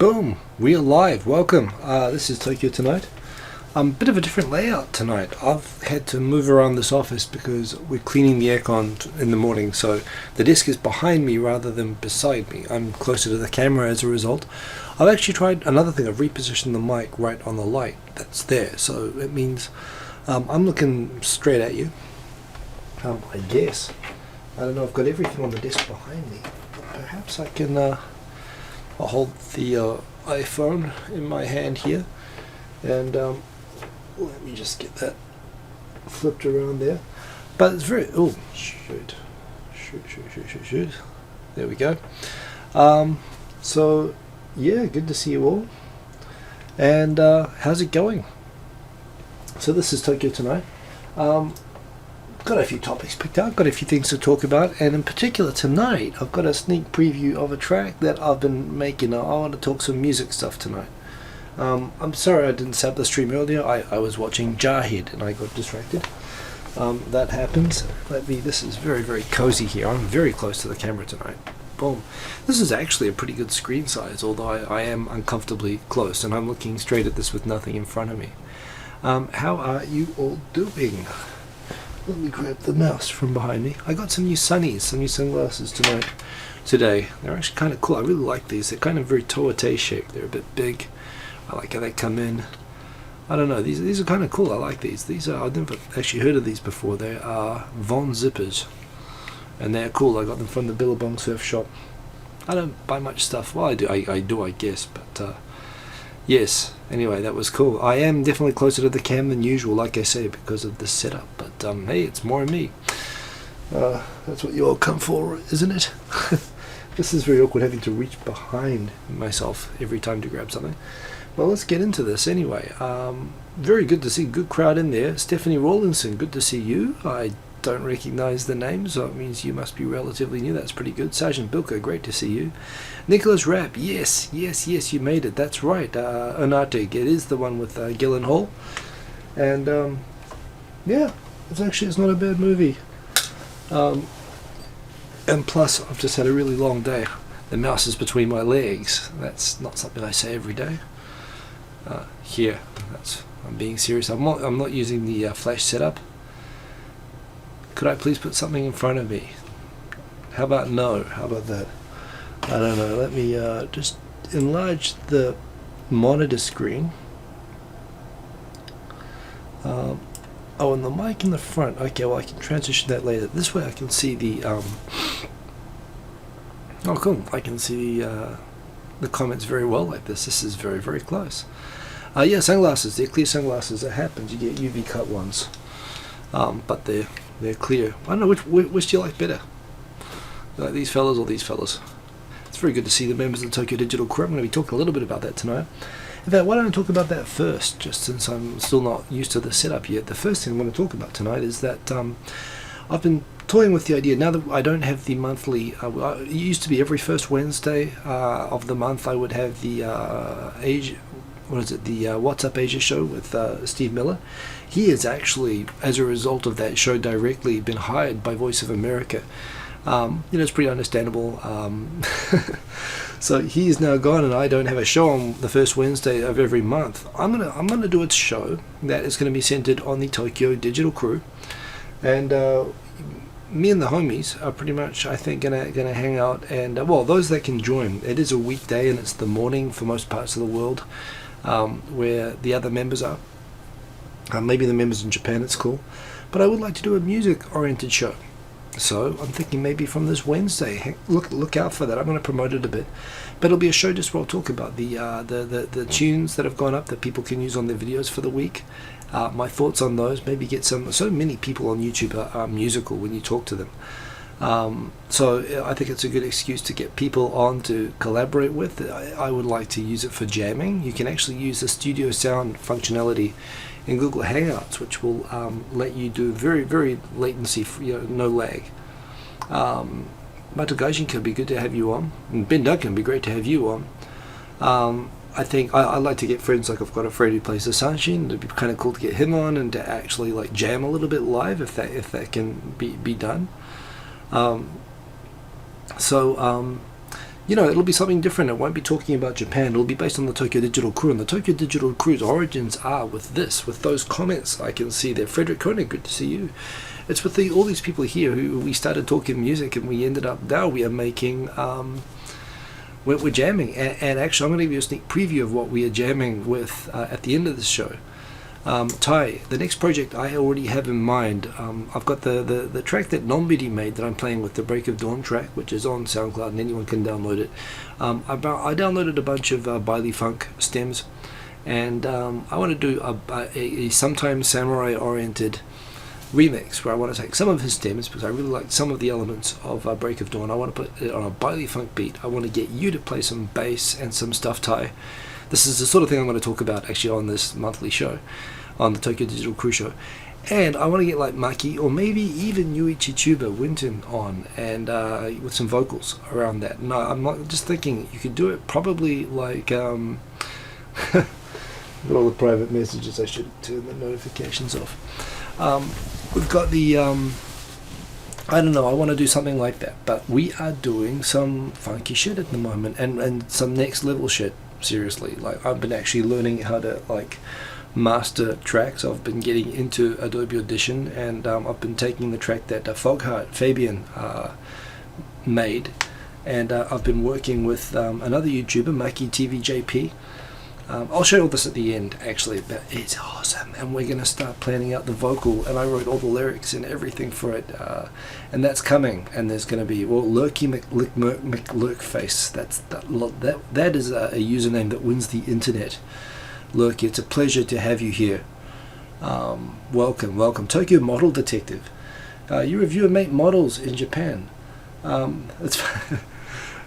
Boom, we are live. Welcome. This is Tokyo Tonight. Bit of a different layout tonight. I've had to move around this office because we're cleaning the aircon in the morning, so the desk is behind me rather than beside me. I'm closer to the camera as a result. I've actually tried another thing. I've repositioned the mic right on the light that's there, so it means I'm looking straight at you. I guess. I don't know, I've got everything on the desk behind me. Perhaps I can I'll hold the iPhone in my hand here, and let me just get that flipped around there. But it's very, oh shoot, there we go. So yeah, good to see you all. And how's it going? So this is Tokyo Tonight. Got a few topics picked out, got a few things to talk about, and in particular tonight I've got a sneak preview of a track that I've been making. I want to talk some music stuff tonight. I'm sorry I didn't set up the stream earlier. I was watching Jarhead and I got distracted. That happens. This is very, very cozy here. I'm very close to the camera tonight. Boom. This is actually a pretty good screen size, although I am uncomfortably close and I'm looking straight at this with nothing in front of me. How are you all doing? Let me grab the mouse from behind me. I got some new sunnies, some new sunglasses today. They're actually kind of cool. I really like these. They're kind of very Toate shaped. They're a bit big. I like how they come in. I don't know. These are kind of cool. I like these. I've never actually heard of these before. They are Von Zippers, and they're cool. I got them from the Billabong Surf Shop. I don't buy much stuff. Well, I do. I guess, but yes. Anyway, that was cool. I am definitely closer to the cam than usual, like I say, because of the setup. But hey, it's more of me. That's what you all come for, isn't it? This is very awkward, having to reach behind myself every time to grab something. Well, let's get into this anyway. Very good to see. Good crowd in there. Stephanie Rawlinson, good to see you. I don't recognize the name, so it means you must be relatively new. That's pretty good. Sergeant Bilko, great to see you. Nicholas Rapp, yes, you made it. That's right. Onatig, it is the one with Gyllenhaal. And yeah, it's not a bad movie. And plus, I've just had a really long day. The mouse is between my legs. That's not something I say every day. Here, I'm being serious. I'm not using the flash setup. Could I please put something in front of me? How about no? How about that? I don't know. Let me just enlarge the monitor screen. Oh, and the mic in the front. Okay, well I can transition that later. This way I can see the oh cool. I can see the comments very well like this. This is very, very close. Yeah, sunglasses. They're clear sunglasses. It happens. You get UV cut ones, but they're clear. I don't know which do you like better, like these fellas or these fellas. It's very good to see the members of the Tokyo Digital crew. I'm going to be talking a little bit about that tonight. In fact, why don't I talk about that first, just since I'm still not used to the setup yet. The first thing I'm going to talk about tonight is that I've been toying with the idea, now that I don't have the monthly, it used to be every first Wednesday of the month I would have the What's Up Asia show with Steve Miller. He has actually, as a result of that show, directly been hired by Voice of America. It's pretty understandable. So he is now gone, and I don't have a show on the first Wednesday of every month. I'm gonna do a show that is going to be centered on the Tokyo Digital crew, and me and the homies are pretty much, I think, gonna hang out. And well, those that can join. It is a weekday, and it's the morning for most parts of the world, where the other members are. Maybe the members in Japan, it's cool. But I would like to do a music-oriented show. So I'm thinking maybe from this Wednesday, look out for that. I'm going to promote it a bit, but it'll be a show just where I'll talk about the tunes that have gone up that people can use on their videos for the week. My thoughts on those. Maybe get so many people on YouTube are musical when you talk to them. So I think it's a good excuse to get people on to collaborate with. I would like to use it for jamming. You can actually use the studio sound functionality in Google Hangouts, which will let you do very, very latency, no lag. Matagaijin could be good to have you on, and Ben Duncan would be great to have you on. I think I'd like to get friends, like I've got a friend who plays the Sanshin. It'd be kind of cool to get him on and to actually like jam a little bit live if that can be done. it'll be something different. It won't be talking about Japan. It'll be based on the Tokyo Digital Crew, and the Tokyo Digital Crew's origins are with those comments. I can see there. Frederick Koenig, good to see you. It's with all these people here who we started talking music, and we ended up, now we are making, we're jamming. And actually, I'm going to give you a sneak preview of what we are jamming with at the end of this show. Tai, the next project I already have in mind, I've got the track that Nombidi made that I'm playing with, the Break of Dawn track, which is on SoundCloud and anyone can download it. I downloaded a bunch of Bailey Funk stems, and I want to do a sometimes samurai oriented remix where I want to take some of his stems, because I really like some of the elements of Break of Dawn. I want to put it on a Bailey Funk beat. I want to get you to play some bass and some stuff, Tai. This is the sort of thing I'm going to talk about actually on this monthly show, on the Tokyo Digital Crew show. And I want to get like Maki, or maybe even Yuichi Chuba Winton on, and with some vocals around that. No, I'm not just thinking you could do it probably like all the private messages. I should turn the notifications off. We've got the I don't know, I want to do something like that, but we are doing some funky shit at the moment, and some next level shit. Seriously, like I've been actually learning how to like master tracks. I've been getting into Adobe Audition, and I've been taking the track that Fabian made, and I've been working with another YouTuber, Maki TVJP. I'll show you all this at the end actually, but it's awesome, and we're going to start planning out the vocal, and I wrote all the lyrics and everything for it, and that's coming. And there's going to be, well, Lurky McLurkface, that is a username that wins the internet. Lurky, it's a pleasure to have you here. Welcome Tokyo Model Detective. You review and make models in Japan. It's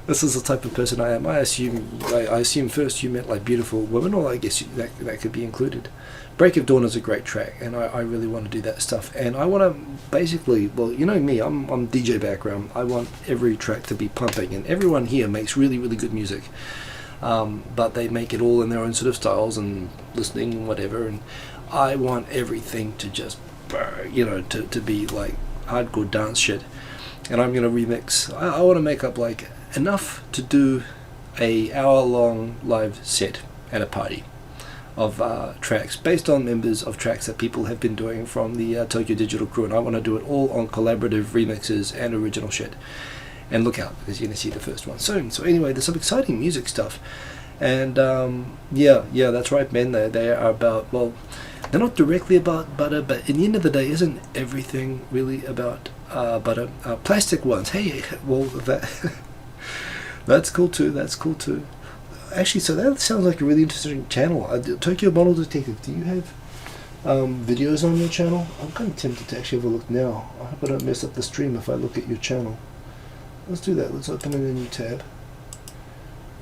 This is the type of person I am. I assume first you meant like beautiful women, or I guess that could be included. Break of Dawn is a great track, and I really want to do that stuff. And I want to basically, well, you know me, I'm DJ background. I want every track to be pumping, and everyone here makes really, really good music. But they make it all in their own sort of styles and listening and whatever. And I want everything to just, to be like hardcore dance shit. And I'm gonna remix. I want to make up like enough to do a hour-long live set at a party of tracks based on members of tracks that people have been doing from the Tokyo Digital Crew, and I want to do it all on collaborative remixes and original shit. And look out, because you're going to see the first one soon. So anyway, there's some exciting music stuff, and yeah, that's right, man. They are about, well, they're not directly about butter, but in the end of the day, isn't everything really about butter? Plastic ones, hey, well, that's cool too. Actually, so that sounds like a really interesting channel. Tokyo Model Detective, do you have videos on your channel? I'm kind of tempted to actually have a look now. I hope I don't mess up the stream if I look at your channel. Let's do that. Let's open in a new tab.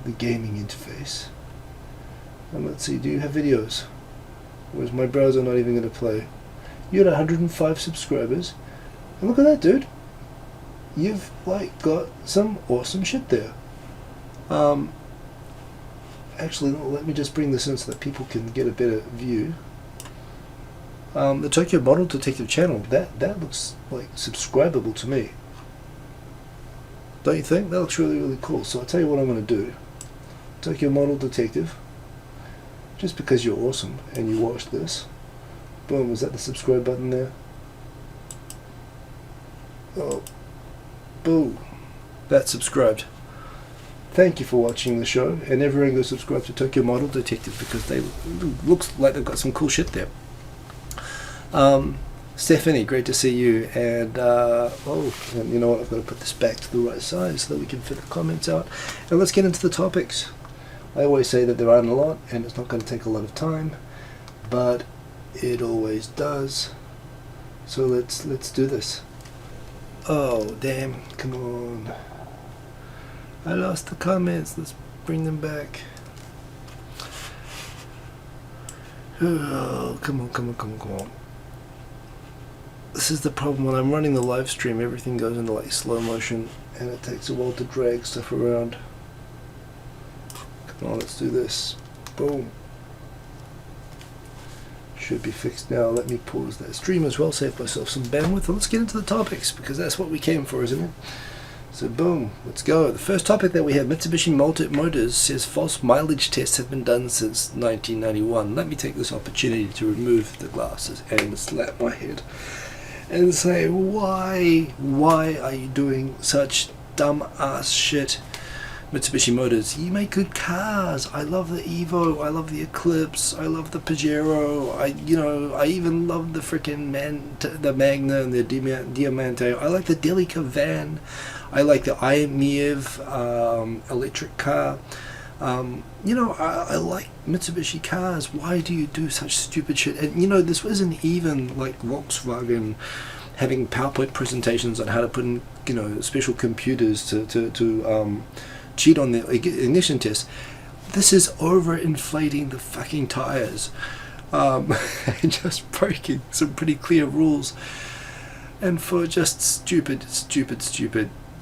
The gaming interface. And let's see, do you have videos? Or is my browser not even going to play? You had 105 subscribers. And look at that, dude. You've like got some awesome shit there. Actually, let me just bring this in so that people can get a better view. The Tokyo Model Detective channel, that looks like subscribable to me. Don't you think? That looks really, really cool. So I'll tell you what I'm going to do. Tokyo Model Detective. Just because you're awesome and you watched this. Boom, is that the subscribe button there? Oh. Boom. That's subscribed. Thank you for watching the show, and everyone go subscribe to Tokyo Model Detective, because they looks like they've got some cool shit there. Stephanie, great to see you, and and you know what, I've got to put this back to the right size so that we can fit the comments out, and let's get into the topics. I always say that there aren't a lot, and it's not going to take a lot of time, but it always does. So let's do this. Oh damn, come on. I lost the comments, let's bring them back. Oh, come on. This is the problem when I'm running the live stream, everything goes into like slow motion and it takes a while to drag stuff around. Come on, let's do this. Boom. Should be fixed now. Let me pause that stream as well, save myself some bandwidth, and let's get into the topics, because that's what we came for, isn't it? So boom, let's go. The first topic that we have, Mitsubishi Motors says false mileage tests have been done since 1991. Let me take this opportunity to remove the glasses and slap my head and say, why are you doing such dumb ass shit? Mitsubishi Motors, you make good cars. I love the Evo, I love the Eclipse, I love the Pajero, I even love the freaking the Magna and the Diamante. I like the Delica van. I like the IMEV electric car. I like Mitsubishi cars. Why do you do such stupid shit? And this wasn't even like Volkswagen having PowerPoint presentations on how to put in special computers to cheat on the ignition test. This is overinflating the fucking tires and just breaking some pretty clear rules, and for just stupid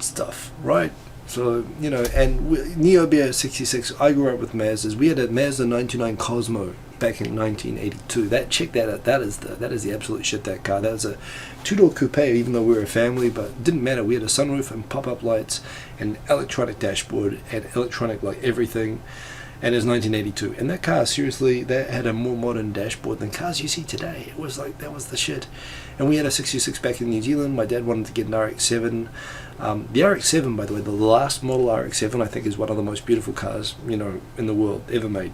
stuff, right? So and Neo Beer 66, I grew up with Mazdas. We had a Mazda 99 Cosmo back in 1982. Check that out. That is the absolute shit, that car. That was a two-door coupe, even though we were a family, but it didn't matter. We had a sunroof and pop-up lights and electronic dashboard and electronic like everything. And it was 1982, and that car, seriously, that had a more modern dashboard than cars you see today. It was like, that was the shit. And we had a 66 back in New Zealand. My dad wanted to get an RX-7. The RX-7, by the way, the last model RX-7, I think, is one of the most beautiful cars, in the world ever made.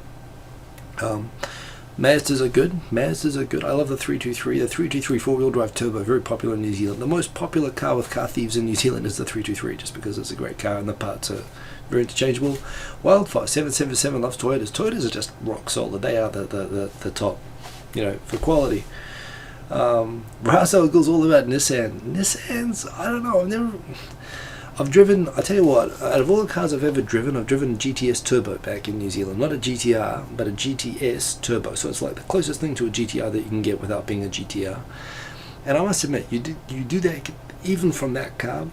Mazdas are good. I love the 323. The 323 four-wheel drive turbo, very popular in New Zealand. The most popular car with car thieves in New Zealand is the 323, just because it's a great car and the parts are very interchangeable. Wildfire 777 loves Toyotas. Toyotas are just rock solid. They are the top, for quality. Brasso goes all about Nissans. I don't know. I've driven, I tell you what, out of all the cars I've ever driven, I've driven a GTS Turbo back in New Zealand. Not a GTR, but a GTS Turbo. So it's like the closest thing to a GTR that you can get without being a GTR. And I must admit, you do that even from that car.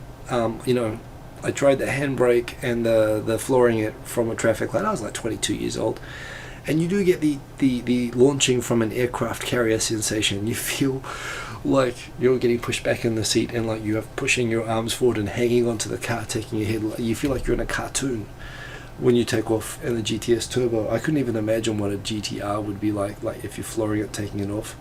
I tried the handbrake and the flooring it from a traffic light. I was like 22 years old. And you do get the launching from an aircraft carrier sensation. You feel like you're getting pushed back in the seat, and like you are pushing your arms forward and hanging onto the car, taking your head. You feel like you're in a cartoon when you take off in the GTS Turbo. I couldn't even imagine what a GTR would be like if you're flooring it, taking it off.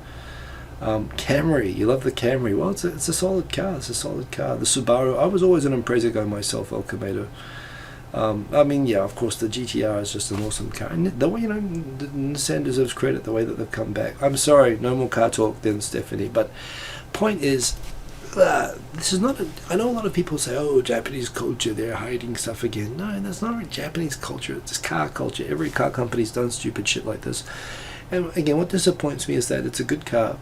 Camry, you love the Camry. Well, it's a solid car. The Subaru, I was always an Impreza guy myself, El Camino. Of course, the GTR is just an awesome car. And the way, Nissan deserves credit the way that they've come back. I'm sorry, no more car talk then, Stephanie. But point is, this is not I know a lot of people say, oh, Japanese culture, they're hiding stuff again. No, that's not Japanese culture. It's car culture. Every car company's done stupid shit like this. And again, what disappoints me is that it's a good car.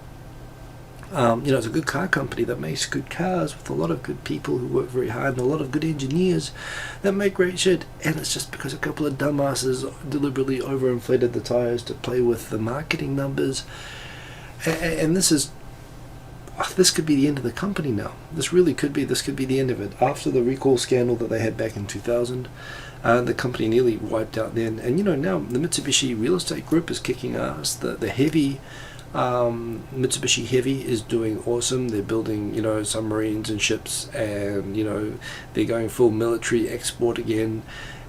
It's a good car company that makes good cars with a lot of good people who work very hard and a lot of good engineers that make great shit. And it's just because a couple of dumbasses deliberately overinflated the tires to play with the marketing numbers. And this could be the end of the company now. This really could be. This could be the end of it. After the recall scandal that they had back in 2000, the company nearly wiped out then. And now the Mitsubishi real estate group is kicking ass. The heavy Mitsubishi Heavy is doing awesome. They're building submarines and ships, and they're going full military export again,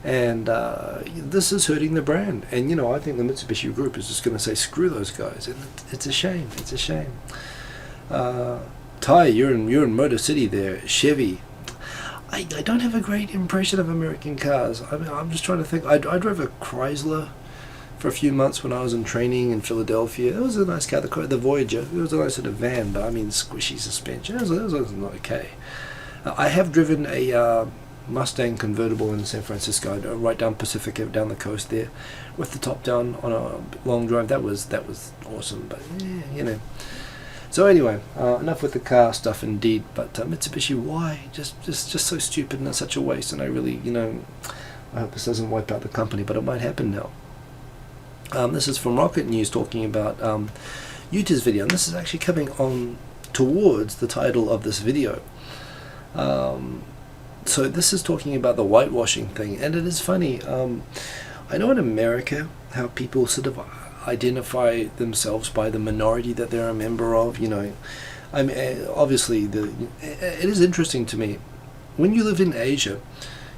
and this is hurting the brand. And I think the Mitsubishi group is just going to say screw those guys, and it's a shame. Ty, you're in Motor City there. Chevy, I don't have a great impression of American cars. I'm just trying to think. I drove a Chrysler for a few months when I was in training in Philadelphia. It was a nice car, the Voyager. It was a nice sort of van, but squishy suspension. It was okay. I have driven a Mustang convertible in San Francisco, right down Pacific, down the coast there, with the top down on a long drive. That was awesome, but So anyway, enough with the car stuff indeed. But Mitsubishi, why? Just so stupid, and such a waste. And I really, I hope this doesn't wipe out the company, but it might happen now. This is from Rocket News talking about Yuta's video, and this is actually coming on towards the title of this video. So this is talking about the whitewashing thing, and it is funny. I know in America how people sort of identify themselves by the minority that they're a member of. Obviously, it is interesting to me when you live in Asia,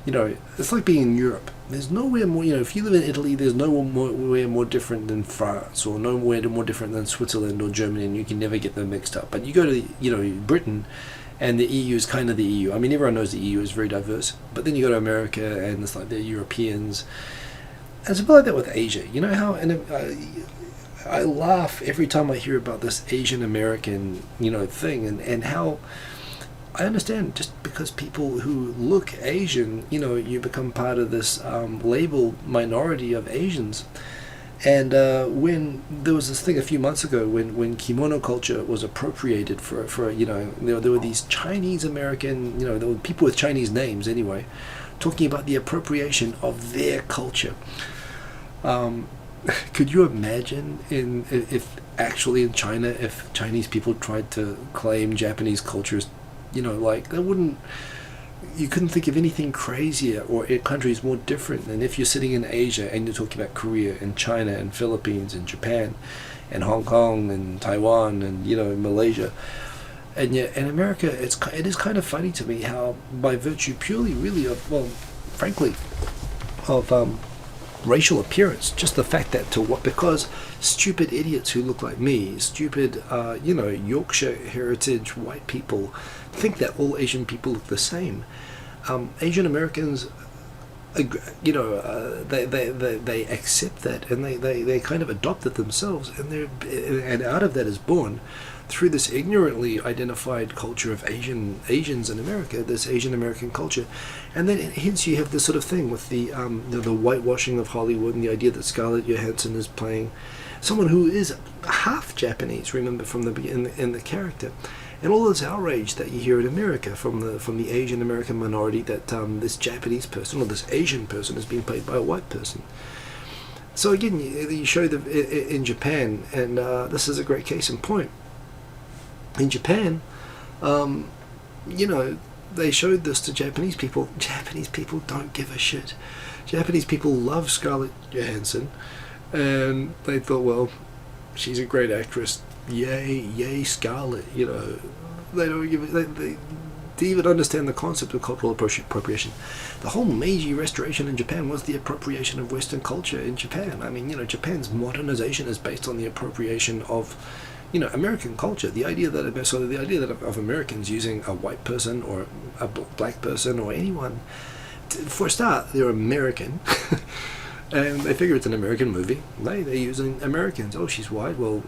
it's like being in Europe. There's nowhere more, if you live in Italy, there's nowhere more different than France, or nowhere more different than Switzerland or Germany, and you can never get them mixed up. But you go to, Britain, and the EU is kind of the EU. I mean, everyone knows the EU is very diverse, but then you go to America, and it's like they're Europeans. And it's a bit like that with Asia. You know how, and I laugh every time I hear about this Asian American, thing, and how I understand, just because people who look Asian, you become part of this labeled minority of Asians. And when there was this thing a few months ago when kimono culture was appropriated for there were these Chinese American, there were people with Chinese names anyway, talking about the appropriation of their culture. Could you imagine if actually in China, if Chinese people tried to claim Japanese cultures, they wouldn't, you couldn't think of anything crazier or countries more different than if you're sitting in Asia and you're talking about Korea and China and Philippines and Japan and Hong Kong and Taiwan and Malaysia. And yet in America, it is kind of funny to me how, by virtue purely really of, well, frankly, of racial appearance, just the fact that because stupid idiots who look like me, stupid Yorkshire heritage white people think that all Asian people look the same. Asian Americans, they accept that, and they kind of adopt it themselves, and out of that is born, through this ignorantly identified culture of Asians in America, this Asian American culture. And then hence you have this sort of thing with the whitewashing of Hollywood, and the idea that Scarlett Johansson is playing someone who is half Japanese, remember, from in the character. And all this outrage that you hear in America from the Asian American minority, that this Japanese person or this Asian person is being played by a white person. So again, you show in Japan, and this is a great case in point. In Japan, they showed this to Japanese people. Japanese people don't give a shit. Japanese people love Scarlett Johansson, and they thought, well, she's a great actress. Yay, Scarlett. They don't give it. They even understand the concept of cultural appropriation. The whole Meiji Restoration in Japan was the appropriation of Western culture in Japan. I mean, Japan's modernization is based on the appropriation of American culture. The idea that of Americans using a white person or a black person or anyone, for a start, they're American, and they figure it's an American movie. They're using Americans. Oh, she's white. Well,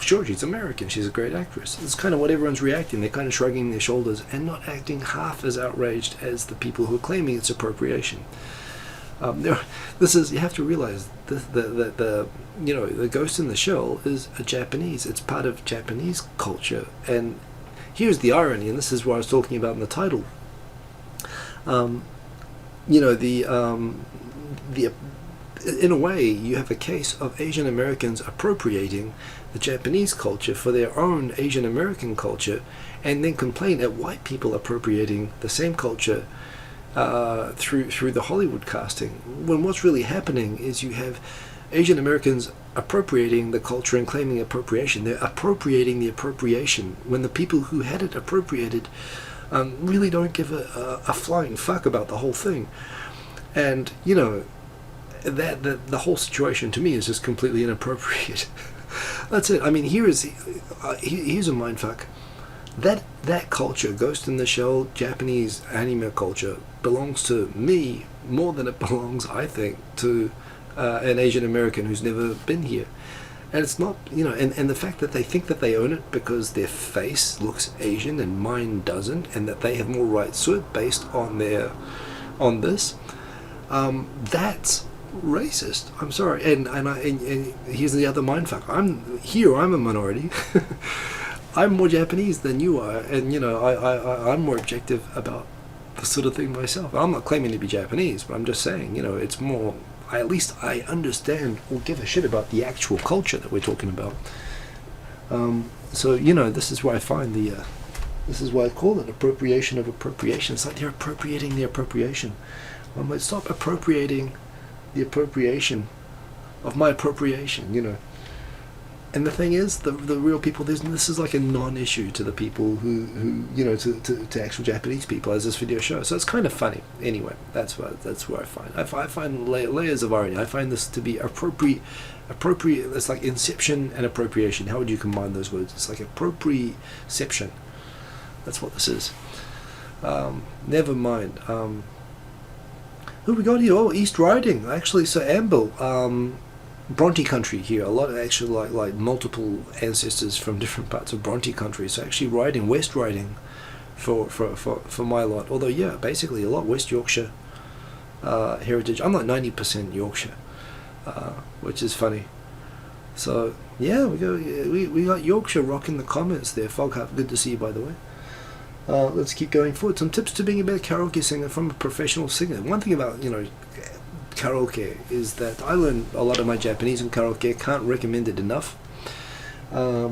sure, she's American. She's a great actress. It's kind of what everyone's reacting. They're kind of shrugging their shoulders and not acting half as outraged as the people who are claiming it's appropriation. You have to realize the ghost in the shell is a Japanese. It's part of Japanese culture. And here's the irony, and this is what I was talking about in the title. In a way, you have a case of Asian Americans appropriating the Japanese culture for their own Asian American culture, and then complain at white people appropriating the same culture through the Hollywood casting, when what's really happening is you have Asian Americans appropriating the culture and claiming appropriation. They're appropriating the appropriation when the people who had it appropriated really don't give a flying fuck about the whole thing. And that the whole situation to me is just completely inappropriate. That's it. I mean, here's a mindfuck. That culture, Ghost in the Shell, Japanese anime culture, belongs to me more than it belongs, I think, to an Asian American who's never been here. And it's not, and the fact that they think that they own it because their face looks Asian and mine doesn't, and that they have more rights to it based on this, that's racist. I'm sorry. And here's the other mindfuck. I'm a minority. I'm more Japanese than you are, and I'm more objective about the sort of thing myself. I'm not claiming to be Japanese, but I'm just saying, it's more, at least I understand or give a shit about the actual culture that we're talking about. So this is where I find this is why I call it appropriation of appropriation. It's like they're appropriating the appropriation. One might stop appropriating the appropriation of my appropriation. And the thing is, the real people, this is like a non-issue to the people who to actual Japanese people, as this video shows. So it's kind of funny. Anyway, that's where I find layers of irony. I find this to be appropriate. It's like inception and appropriation. How would you combine those words? It's like appropriation. That's what this is. Never mind. Who we got here? Oh, East Riding. Actually, so Amble. Bronte country here, a lot of actually like multiple ancestors from different parts of Bronte country, so actually West Riding for my lot, although yeah, basically a lot West Yorkshire heritage. I'm like 90% Yorkshire, which is funny. So yeah, we got Yorkshire rocking the comments there. Foghat, good to see you, by the way. Let's keep going forward. Some tips to being a better karaoke singer from a professional singer. One thing about karaoke is that I learned a lot of my Japanese in karaoke. Can't recommend it enough. I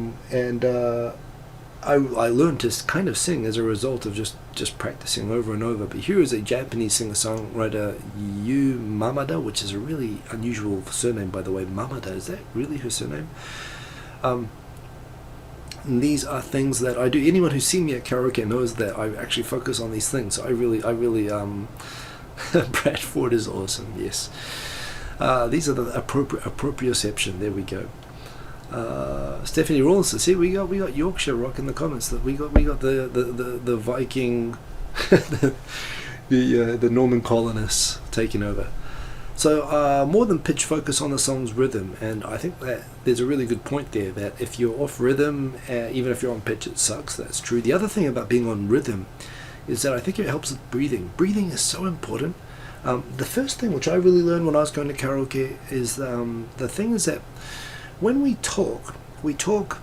learned to kind of sing as a result of just practicing over and over. But here is a Japanese singer-songwriter, Yu Mamada, which is a really unusual surname, by the way. Mamada, is that really her surname? And these are things that I do. Anyone who's seen me at karaoke knows that I actually focus on these things. So I really Bradford is awesome, yes. These are the appropriation. There we go. Stephanie Rawlinson, see, we got Yorkshire rock in the comments. That we got the Viking, the Norman colonists taking over. So more than pitch, focus on the song's rhythm, and I think that there's a really good point there. That if you're off rhythm, even if you're on pitch, it sucks. That's true. The other thing about being on rhythm is that I think it helps with breathing. Breathing is so important. The first thing which I really learned when I was going to karaoke is the thing is that when we talk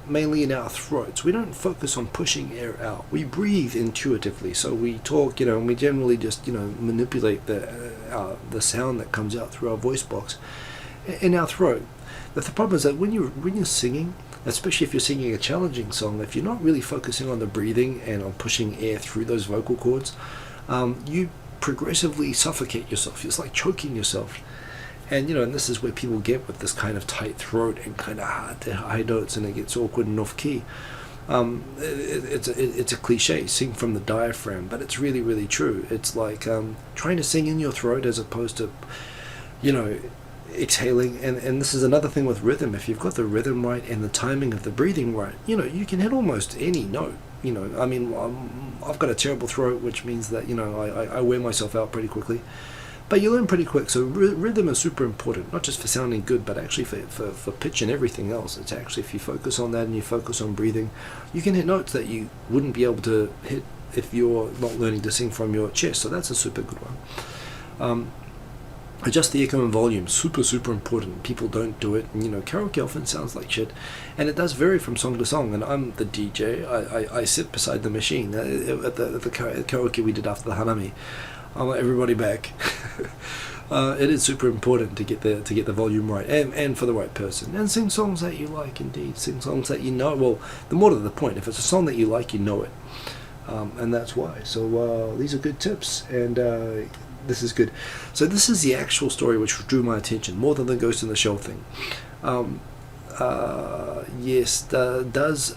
mainly in our throats. We don't focus on pushing air out. We breathe intuitively. So we talk, and we generally just, manipulate the sound that comes out through our voice box in our throat. The problem is that when you're singing, especially if you're singing a challenging song, if you're not really focusing on the breathing and on pushing air through those vocal cords, you progressively suffocate yourself. It's like choking yourself. And and this is where people get with this kind of tight throat and kind of hard to high notes, and it gets awkward and off key. It's a cliche, sing from the diaphragm, but it's really, really true. It's like trying to sing in your throat as opposed to, exhaling. And this is another thing with rhythm. If you've got the rhythm right and the timing of the breathing right, you can hit almost any note. I've got a terrible throat, which means that I wear myself out pretty quickly. But you learn pretty quick. So rhythm is super important, not just for sounding good, but actually for pitch and everything else. It's actually, if you focus on that and you focus on breathing, you can hit notes that you wouldn't be able to hit if you're not learning to sing from your chest. So that's a super good one. Adjust the echo and volume, super, super important. People don't do it. And, karaoke often sounds like shit, and it does vary from song to song. And I'm the DJ. I sit beside the machine at the karaoke we did after the Hanami. I'll let everybody back. It is super important to get the volume right, and for the right person, and sing songs that you like. Indeed, sing songs that you know. Well, the more to the point, if it's a song that you like, you know it, and that's why. So these are good tips, and this is good. So this is the actual story which drew my attention more than the Ghost in the Shell thing. Yes, does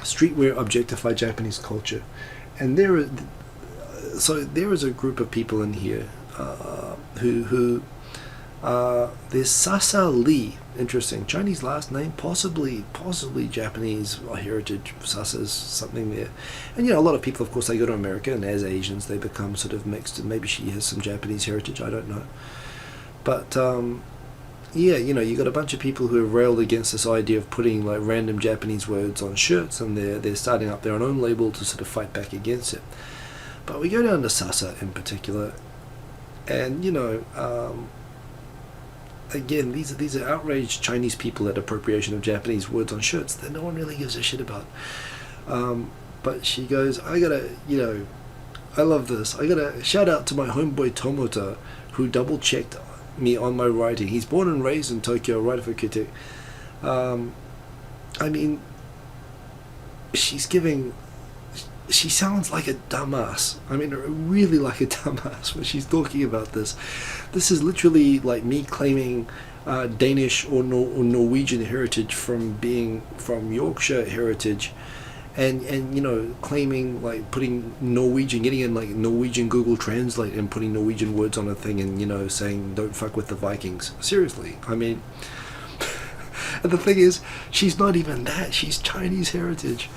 streetwear objectify Japanese culture? And there is a group of people in here who there's Sasa Lee, interesting Chinese last name, possibly Japanese heritage. Sasa's something there, and a lot of people, of course, they go to America, and as Asians they become sort of mixed, and maybe she has some Japanese heritage, I don't know, but you got a bunch of people who have railed against this idea of putting like random Japanese words on shirts, and they're starting up their own label to sort of fight back against it. But we go down to Sasa in particular, and again, these are outraged Chinese people at appropriation of Japanese words on shirts that no one really gives a shit about. But she goes, I love this. I gotta shout out to my homeboy Tomota, who double checked me on my writing. He's born and raised in Tokyo, right for Kite. She sounds like a dumbass. Really like a dumbass when she's talking about this. This is literally like me claiming Danish or Norwegian heritage from being from Yorkshire heritage, and you know, claiming, like, putting Norwegian, getting in like Norwegian Google Translate and putting Norwegian words on a thing, and, you know, saying don't fuck with the Vikings. Seriously, I mean, and the thing is, she's not even that. She's Chinese heritage.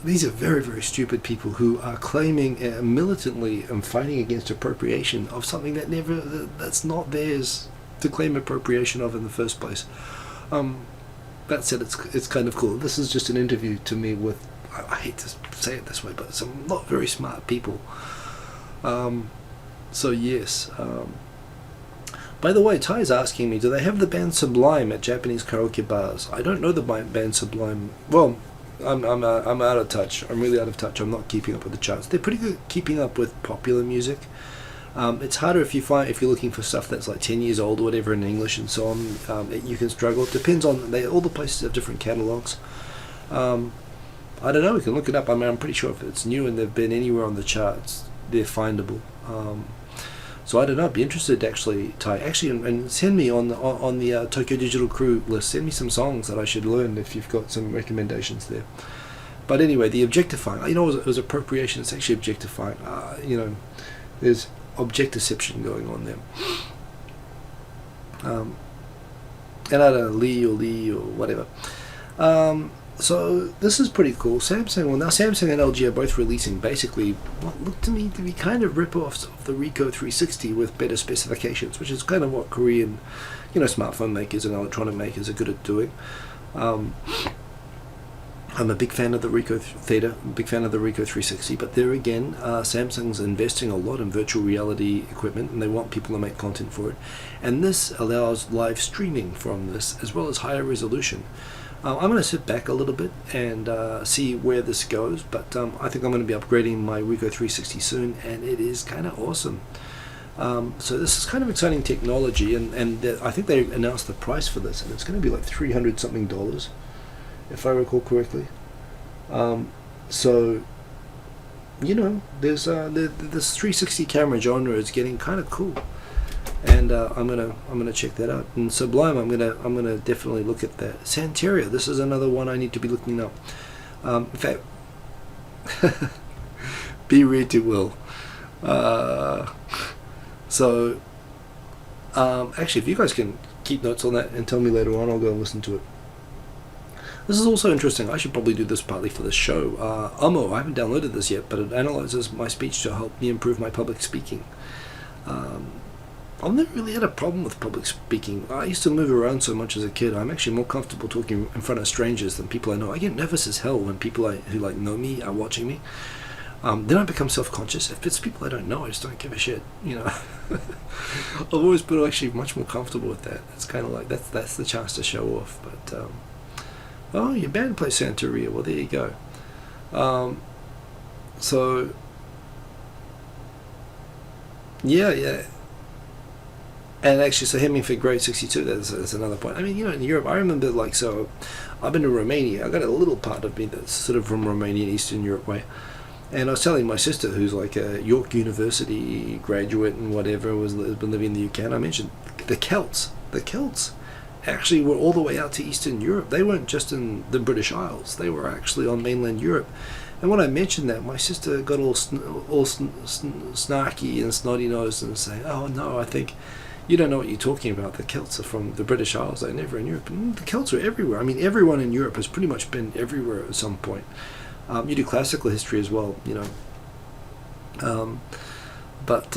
These are very, very stupid people who are claiming militantly and fighting against appropriation of something that's not theirs to claim appropriation of in the first place. That said, it's kind of cool. This is just an interview to me with, I hate to say it this way, but some not very smart people. So yes. By the way, Ty is asking me, do they have the band Sublime at Japanese karaoke bars? I don't know the band Sublime. Well, I'm out of touch. I'm really out of touch. I'm not keeping up with the charts. They're pretty good keeping up with popular music. It's harder if you're looking for stuff that's like 10 years old or whatever in English and so on. You can struggle. It depends on, all the places have different catalogs. I don't know. We can look it up. I mean, I'm pretty sure if it's new and they've been anywhere on the charts, they're findable. So I don't know. I'd be interested actually, Ty. Actually, and send me on the Tokyo Digital Crew list. Send me some songs that I should learn if you've got some recommendations there. But anyway, the objectifying. You know, it was appropriation. It's actually objectifying. You know, there's objectiception going on there. And I don't know, Lee or whatever. So this is pretty cool. Samsung and LG are both releasing basically what looked to me to be kind of rip-offs of the Ricoh 360 with better specifications, which is kind of what Korean, you know, smartphone makers and electronic makers are good at doing. I'm a big fan of the Ricoh Theta, big fan of the Ricoh 360, but there again, Samsung's investing a lot in virtual reality equipment, and they want people to make content for it. And this allows live streaming from this, as well as higher resolution. I'm going to sit back a little bit and see where this goes, but I think I'm going to be upgrading my Ricoh 360 soon, and it is kind of awesome. So this is kind of exciting technology, and I think they announced the price for this, and it's going to be like $300 something, if I recall correctly. So, you know, there's this 360 camera genre is getting kind of cool, and I'm gonna check that out. And Sublime, I'm gonna definitely look at that. Santeria, this is another one I need to be looking up. In fact, be read to will. So, actually, if you guys can keep notes on that and tell me later on, I'll go and listen to it. This is also interesting. I should probably do this partly for the show. Omo, I haven't downloaded this yet, but it analyzes my speech to help me improve my public speaking. I've never really had a problem with public speaking. I used to move around so much as a kid. I'm actually more comfortable talking in front of strangers than people I know. I get nervous as hell when people who know me are watching me. Then I become self-conscious. If it's people I don't know, I just don't give a shit. You know, I've always been actually much more comfortable with that. It's kind of like that's the chance to show off. But oh, your band plays Santeria. Well, there you go. So yeah. And actually, so hemming for grade 62, that's another point. I mean, you know, in Europe, I remember, like, so I've been to Romania. I got a little part of me that's sort of from Romania, Eastern Europe way. And I was telling my sister, who's like a York University graduate and whatever, has been living in the UK, and I mentioned the Celts. The Celts actually were all the way out to Eastern Europe. They weren't just in the British Isles. They were actually on mainland Europe. And when I mentioned that, my sister got all snarky and snotty-nosed and saying, "Oh, no, I think you don't know what you're talking about. The Celts are from the British Isles. They're never in Europe." The Celts are everywhere. I mean, everyone in Europe has pretty much been everywhere at some point. You do classical history as well, you know. But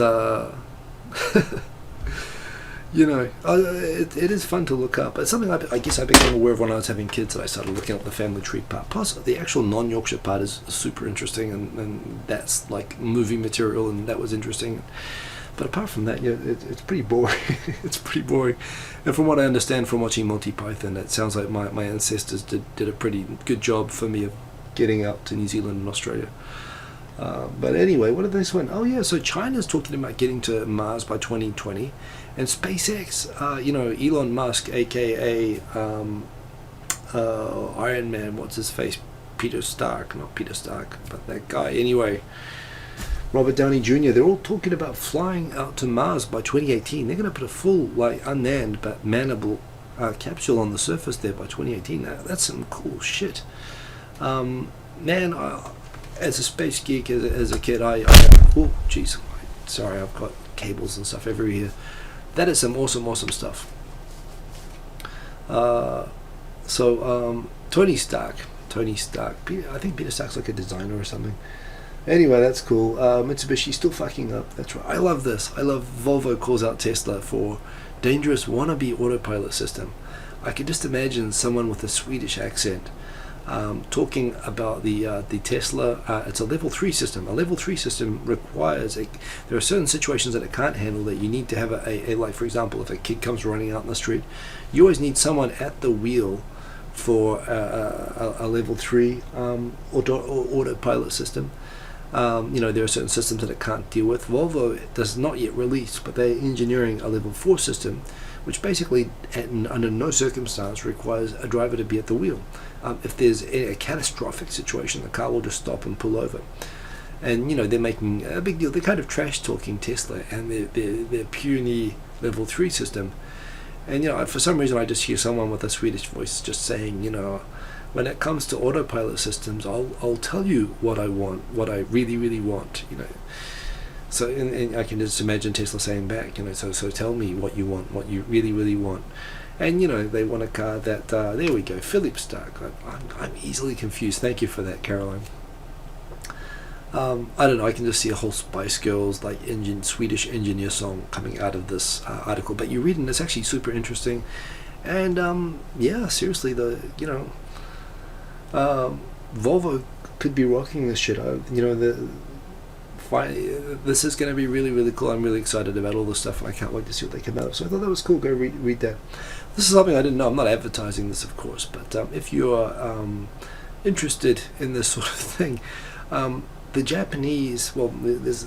you know, it is fun to look up. It's something I guess I became aware of when I was having kids, that I started looking up the family tree part. Plus, the actual non-Yorkshire part is super interesting, and that's like movie material, and that was interesting. But apart from that, yeah, it's pretty boring. It's pretty boring. And from what I understand from watching Monty Python, it sounds like my ancestors did a pretty good job for me of getting out to New Zealand and Australia. But anyway, what did this one? Oh yeah, so China's talking about getting to Mars by 2020, and SpaceX, you know, Elon Musk, aka Iron Man, what's his face? Not Peter Stark, but that guy. Anyway, Robert Downey Jr., they're all talking about flying out to Mars by 2018. They're going to put a full, like, unmanned but mannable capsule on the surface there by 2018. Now, that's some cool shit. Man, as a space geek, as a kid, oh, jeez, sorry, I've got cables and stuff everywhere here. That is some awesome stuff. Tony Stark, I think Peter Stark's like a designer or something. Anyway, that's cool. Mitsubishi still fucking up. That's right. I love this. I love Volvo calls out Tesla for dangerous wannabe autopilot system. I could just imagine someone with a Swedish accent talking about the Tesla. It's a level 3 system. A level 3 system requires there are certain situations that it can't handle that you need to have a like, for example, if a kid comes running out in the street, you always need someone at the wheel for a level 3 autopilot system. There are certain systems that it can't deal with. Volvo does not yet release, but they're engineering a level 4 system, which basically, under no circumstance, requires a driver to be at the wheel. If there's a catastrophic situation, the car will just stop and pull over. And they're making a big deal. They're kind of trash talking Tesla and their puny level 3 system. And for some reason, I just hear someone with a Swedish voice just saying, when it comes to autopilot systems, I'll tell you what I want, what I really want, So and I can just imagine Tesla saying back, so tell me what you want, what you really want. And they want a car that there we go, Philip Stark. I'm easily confused. Thank you for that, Caroline. I don't know, I can just see a whole Spice Girls like Swedish engineer song coming out of this article, but you read it and it's actually super interesting. And yeah, seriously, Volvo could be rocking this shit. This is going to be really cool. I'm really excited about all this stuff, and I can't wait to see what they come out of. So I thought that was cool. Go read that. This is something I didn't know. I'm not advertising this, of course, but if you are interested in this sort of thing, the Japanese, there's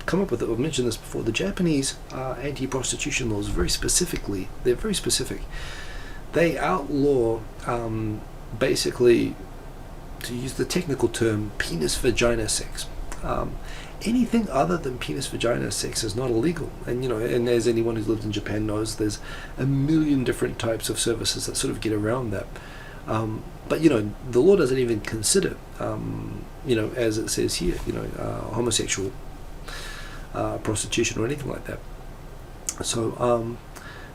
come up with it. I've mentioned this before. The Japanese anti-prostitution laws they're very specific. They outlaw basically, to use the technical term, penis-vagina sex. Anything other than penis-vagina sex is not illegal. And and as anyone who's lived in Japan knows, there's a million different types of services that sort of get around that. But the law doesn't even consider, as it says here, homosexual prostitution or anything like that. So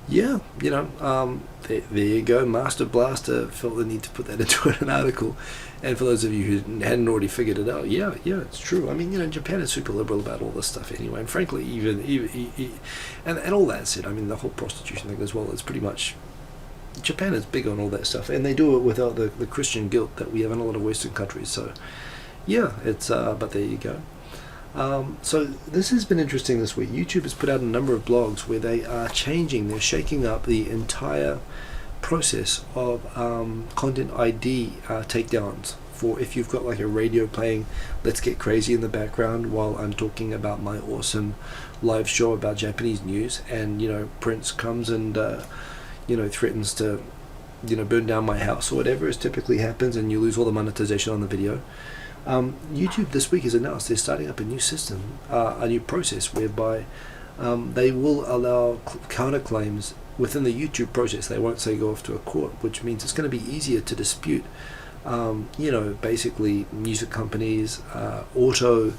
yeah, there you go. Master Blaster felt the need to put that into an article. And for those of you who hadn't already figured it out, yeah, it's true. I mean, Japan is super liberal about all this stuff anyway. And frankly, even and all that said, I mean, the whole prostitution thing as well is pretty much, Japan is big on all that stuff, and they do it without the Christian guilt that we have in a lot of Western countries. So yeah, it's but there you go. So this has been interesting this week. YouTube has put out a number of blogs where they are they're shaking up the entire process of content ID takedowns. For if you've got like a radio playing Let's Get Crazy in the background while I'm talking about my awesome live show about Japanese news, and Prince comes and threatens to burn down my house or whatever, as typically happens, and you lose all the monetization on the video. YouTube this week has announced they're starting up a new system, a new process whereby they will allow counterclaims within the YouTube process. They won't say go off to a court, which means it's going to be easier to dispute, basically music companies, auto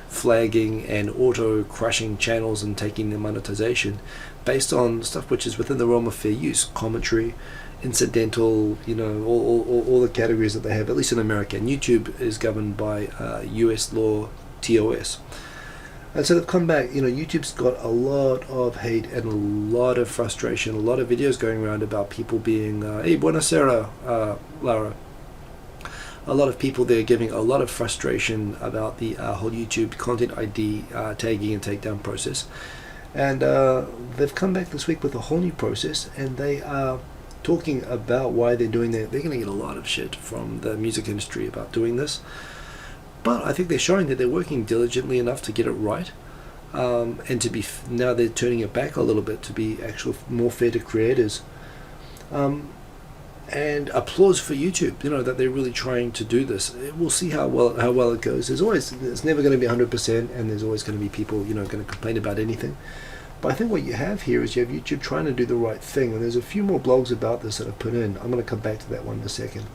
flagging and auto crushing channels and taking their monetization based on stuff which is within the realm of fair use, commentary, incidental, all the categories that they have, at least in America. And YouTube is governed by US law, TOS. And so they've come back, YouTube's got a lot of hate and a lot of frustration, a lot of videos going around about people being, hey, buonasera, Lara. A lot of people there giving a lot of frustration about the whole YouTube content ID tagging and takedown process. And they've come back this week with a whole new process, and they are talking about why they're doing that. They're going to get a lot of shit from the music industry about doing this. But I think they're showing that they're working diligently enough to get it right, and to be now they're turning it back a little bit to be actual more fair to creators. and applause for YouTube, that they're really trying to do this. We'll see how well it goes. It's never going to be 100%, and there's always going to be people, going to complain about anything. But I think what you have here is you have YouTube trying to do the right thing, and there's a few more blogs about this that I've put in. I'm going to come back to that one in a second.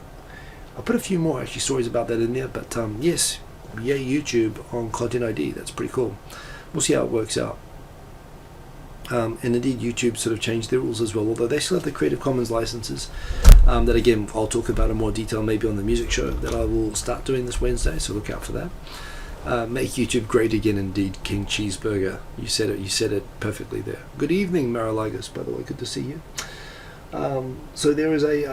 I'll put a few more actually stories about that in there, but yes, yay YouTube on Content ID. That's pretty cool. We'll see how it works out. And indeed, YouTube sort of changed their rules as well, although they still have the Creative Commons licenses. That again, I'll talk about in more detail maybe on the music show that I will start doing this Wednesday, so look out for that. Make YouTube great again, indeed, King Cheeseburger. You said it perfectly there. Good evening, Maraligus, by the way, good to see you. So there is a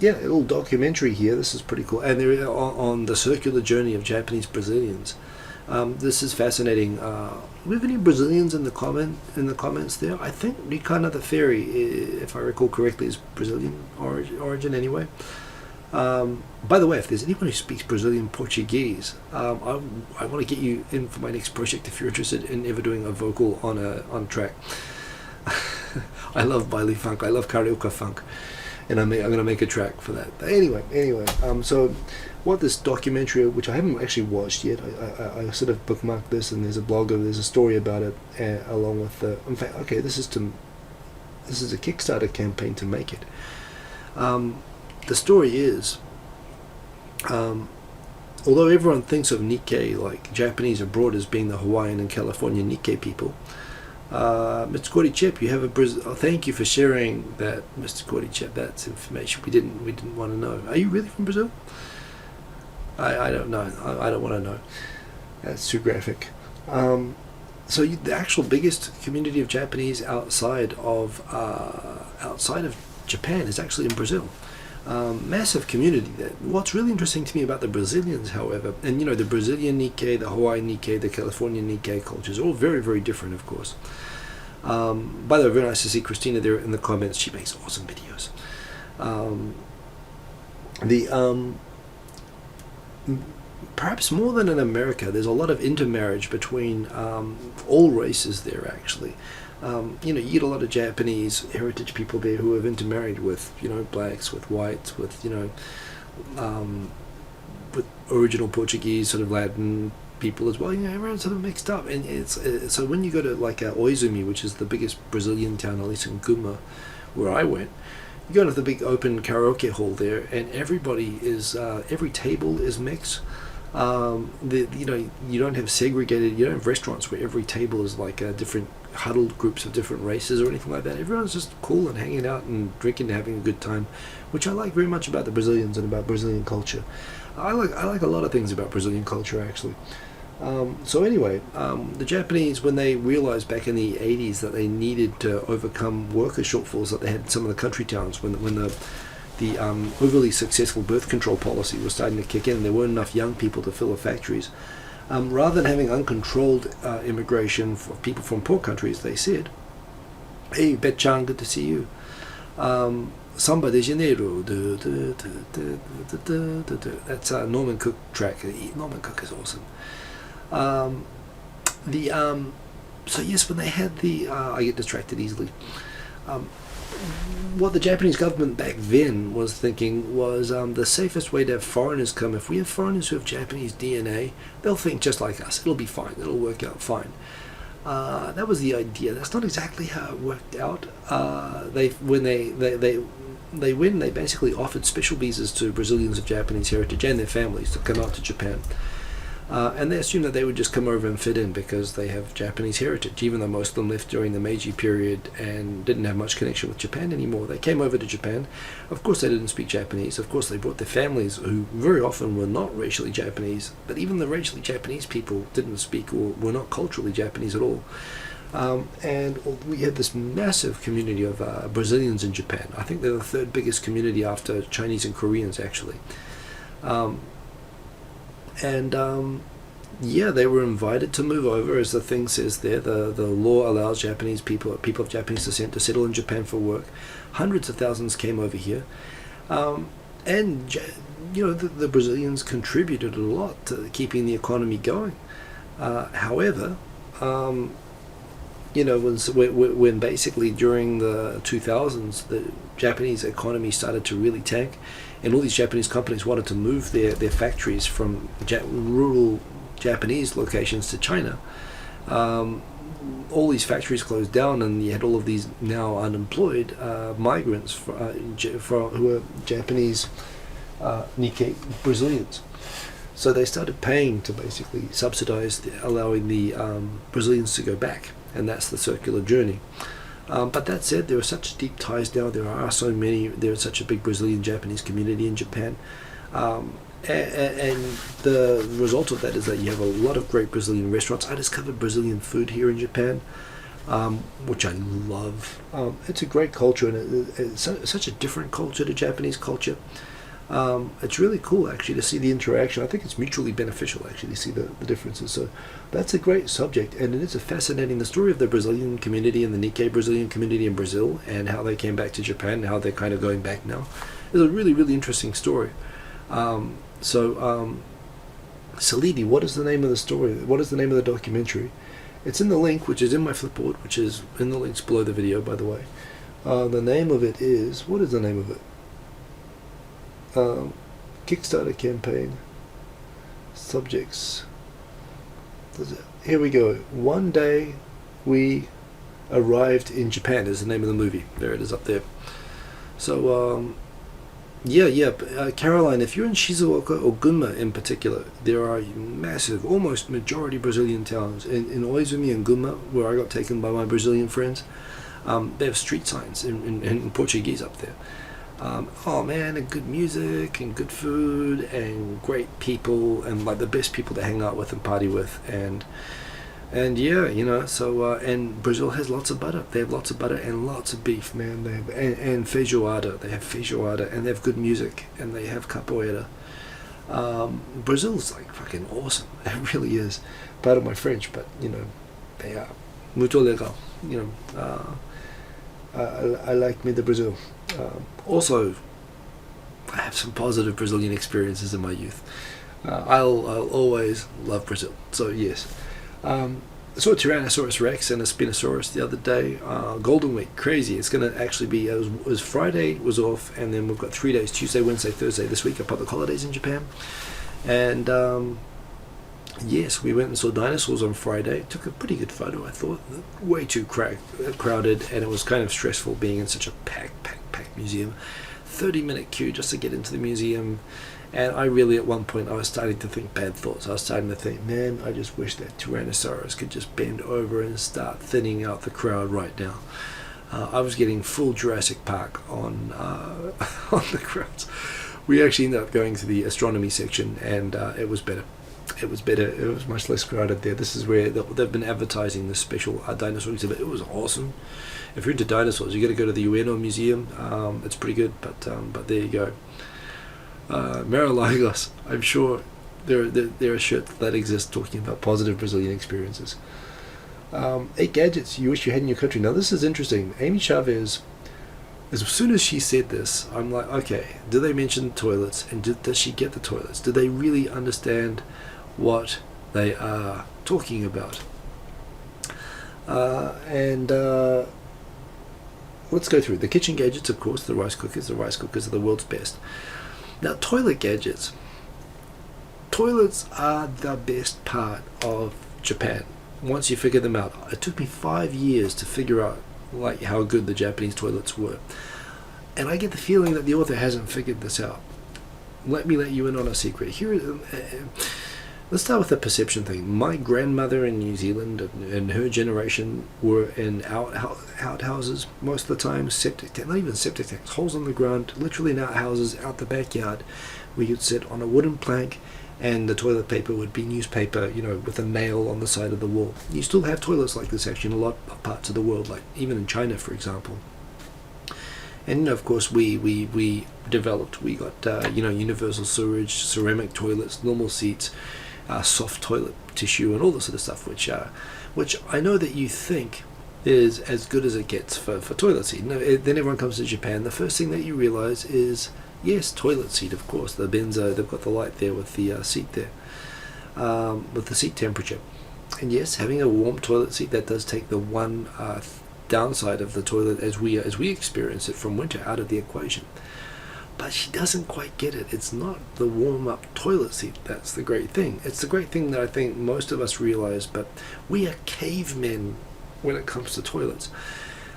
little documentary here. This is pretty cool, and they're on the circular journey of Japanese Brazilians. This is fascinating. Do we have any Brazilians in the comments there? I think Ricana the Fairy, if I recall correctly, is Brazilian origin anyway. By the way, if there's anyone who speaks Brazilian Portuguese, I want to get you in for my next project if you're interested in ever doing a vocal on a track. I love baile funk. I love karaoke funk, and I'm going to make a track for that. Anyway, so what this documentary, which I haven't actually watched yet, I sort of bookmarked this, and there's a story about it, along with in fact, okay, this is a Kickstarter campaign to make it. The story is, although everyone thinks of Nikkei, like Japanese abroad, as being the Hawaiian and California Nikkei people, Mr. Korichep, you have thank you for sharing that, Mr. Korichep. That's information we didn't want to know. Are you really from Brazil? I don't know. I don't want to know. That's too graphic. So the actual biggest community of Japanese outside of Japan is actually in Brazil. Massive community there. What's really interesting to me about the Brazilians, however, and the Brazilian Nikkei, the Hawaiian Nikkei, the California Nikkei cultures are all very, very different, of course. By the way, very nice to see Christina there in the comments. She makes awesome videos. Perhaps more than in America, there's a lot of intermarriage between all races there, actually. You get a lot of Japanese heritage people there who have intermarried with, blacks, with whites, with, with original Portuguese, sort of Latin people as well. Everyone's sort of mixed up. And so when you go to like Oizumi, which is the biggest Brazilian town, at least in Guma, where I went, you go into the big open karaoke hall there, and everybody is, every table is mixed. You don't have segregated, you don't have restaurants where every table is like different huddled groups of different races or anything like that. Everyone's just cool and hanging out and drinking and having a good time, which I like very much about the Brazilians and about Brazilian culture. I like a lot of things about Brazilian culture, actually. So anyway, the Japanese, when they realized back in the 80s that they needed to overcome worker shortfalls that they had in some of the country towns, when the overly successful birth control policy was starting to kick in, and there weren't enough young people to fill the factories. Rather than having uncontrolled immigration for people from poor countries, they said, "Hey, Bet-chan, good to see you. Samba de Janeiro." That's a Norman Cook track. Norman Cook is awesome. So yes, when they had I get distracted easily. What the Japanese government back then was thinking was the safest way to have foreigners come. If we have foreigners who have Japanese DNA, they'll think just like us. It'll be fine. It'll work out fine. That was the idea. That's not exactly how it worked out. They basically offered special visas to Brazilians of Japanese heritage and their families to come out to Japan. And they assumed that they would just come over and fit in because they have Japanese heritage, even though most of them left during the Meiji period and didn't have much connection with Japan anymore. They came over to Japan. Of course, they didn't speak Japanese. Of course, they brought their families, who very often were not racially Japanese, but even the racially Japanese people didn't speak or were not culturally Japanese at all. And we had this massive community of Brazilians in Japan. I think they're the third biggest community after Chinese and Koreans, actually. They were invited to move over, as the thing says there. The law allows Japanese people of Japanese descent to settle in Japan for work. Hundreds of thousands came over here. The Brazilians contributed a lot to keeping the economy going. However, when basically during the 2000s the Japanese economy started to really tank, and all these Japanese companies wanted to move their factories from rural Japanese locations to China. All these factories closed down, and you had all of these now unemployed migrants who were Japanese Nikkei Brazilians. So they started paying to basically subsidize allowing the Brazilians to go back, and that's the circular journey. But that said, there are such deep ties now. There's such a big Brazilian Japanese community in Japan. And the result of that is that you have a lot of great Brazilian restaurants. I discovered Brazilian food here in Japan, which I love. It's a great culture, and it's such a different culture to Japanese culture. It's really cool actually to see the interaction. I think it's mutually beneficial actually to see the differences. So that's a great subject, and it is fascinating. The story of the Brazilian community and the Nikkei Brazilian community in Brazil, and how they came back to Japan, and how they're kind of going back now, is a really, really interesting story. Salidi, what is the name of the story? What is the name of the documentary? It's in the link, which is in my Flipboard, which is in the links below the video, by the way. The name of it is, what is the name of it? Kickstarter campaign. Subjects. Here we go. One Day We Arrived in Japan is the name of the movie. There it is up there. So, Caroline, if you're in Shizuoka or Gunma in particular, there are massive, almost majority Brazilian towns. In Oizumi and Gunma, where I got taken by my Brazilian friends, they have street signs in Portuguese up there. Oh man, and good music and good food and great people, and like the best people to hang out with and party with, and yeah, so and Brazil has lots of butter. They have lots of butter and lots of beef, man. They have and feijoada. They have feijoada, and they have good music, and they have capoeira. Brazil's like fucking awesome. It really is. Pardon my French, but they are muito legal. I like me the Brazil. Also, I have some positive Brazilian experiences in my youth. I'll always love Brazil. So yes. I saw a Tyrannosaurus Rex and a Spinosaurus the other day. Golden Week, crazy. It's going to actually be, it was Friday was off, and then we've got 3 days, Tuesday, Wednesday, Thursday this week, are public holidays in Japan. And yes, we went and saw dinosaurs on Friday. Took a pretty good photo, I thought. Way too crowded, and it was kind of stressful being in such a packed museum. 30-minute queue just to get into the museum. And I really, at one point, I was starting to think bad thoughts. I was starting to think, man, I just wish that Tyrannosaurus could just bend over and start thinning out the crowd right now. I was getting full Jurassic Park on the crowds. We actually ended up going to the astronomy section, and it was better. It was better. It was much less crowded there. This is where they've been advertising this special dinosaur exhibit. It was awesome. If you're into dinosaurs, you got to go to the Ueno Museum. It's pretty good, but there you go. Maralagos, I'm sure there are shirts that exist talking about positive Brazilian experiences. 8 gadgets you wish you had in your country. Now this is interesting. Amy Chavez, as soon as she said this, I'm like, okay, do they mention toilets, and does she get the toilets? Do they really understand what they are talking about? Let's go through the kitchen gadgets. Of course, the rice cookers. The rice cookers are the world's best. Now, toilet gadgets. Toilets are the best part of Japan. Once you figure them out, it took me 5 years to figure out like how good the Japanese toilets were, and I get the feeling that the author hasn't figured this out. Let me let you in on a secret. Let's start with the perception thing. My grandmother in New Zealand and her generation were in outhouses most of the time, septic tanks, not even septic tanks, holes on the ground, literally in outhouses out the backyard, where you'd sit on a wooden plank, and the toilet paper would be newspaper, with a nail on the side of the wall. You still have toilets like this actually in a lot of parts of the world, like even in China, for example. And of course we developed. We got universal sewerage, ceramic toilets, normal seats, soft toilet tissue, and all this sort of stuff, which I know that you think is as good as it gets for toilet seat. Then everyone comes to Japan. The first thing that you realize is, yes, toilet seat, of course. The Benzo, they've got the light there with the seat there, with the seat temperature. And yes, having a warm toilet seat, that does take the one downside of the toilet as we experience it from winter out of the equation. But she doesn't quite get it. It's not the warm-up toilet seat that's the great thing. It's the great thing that I think most of us realize, but we are cavemen when it comes to toilets.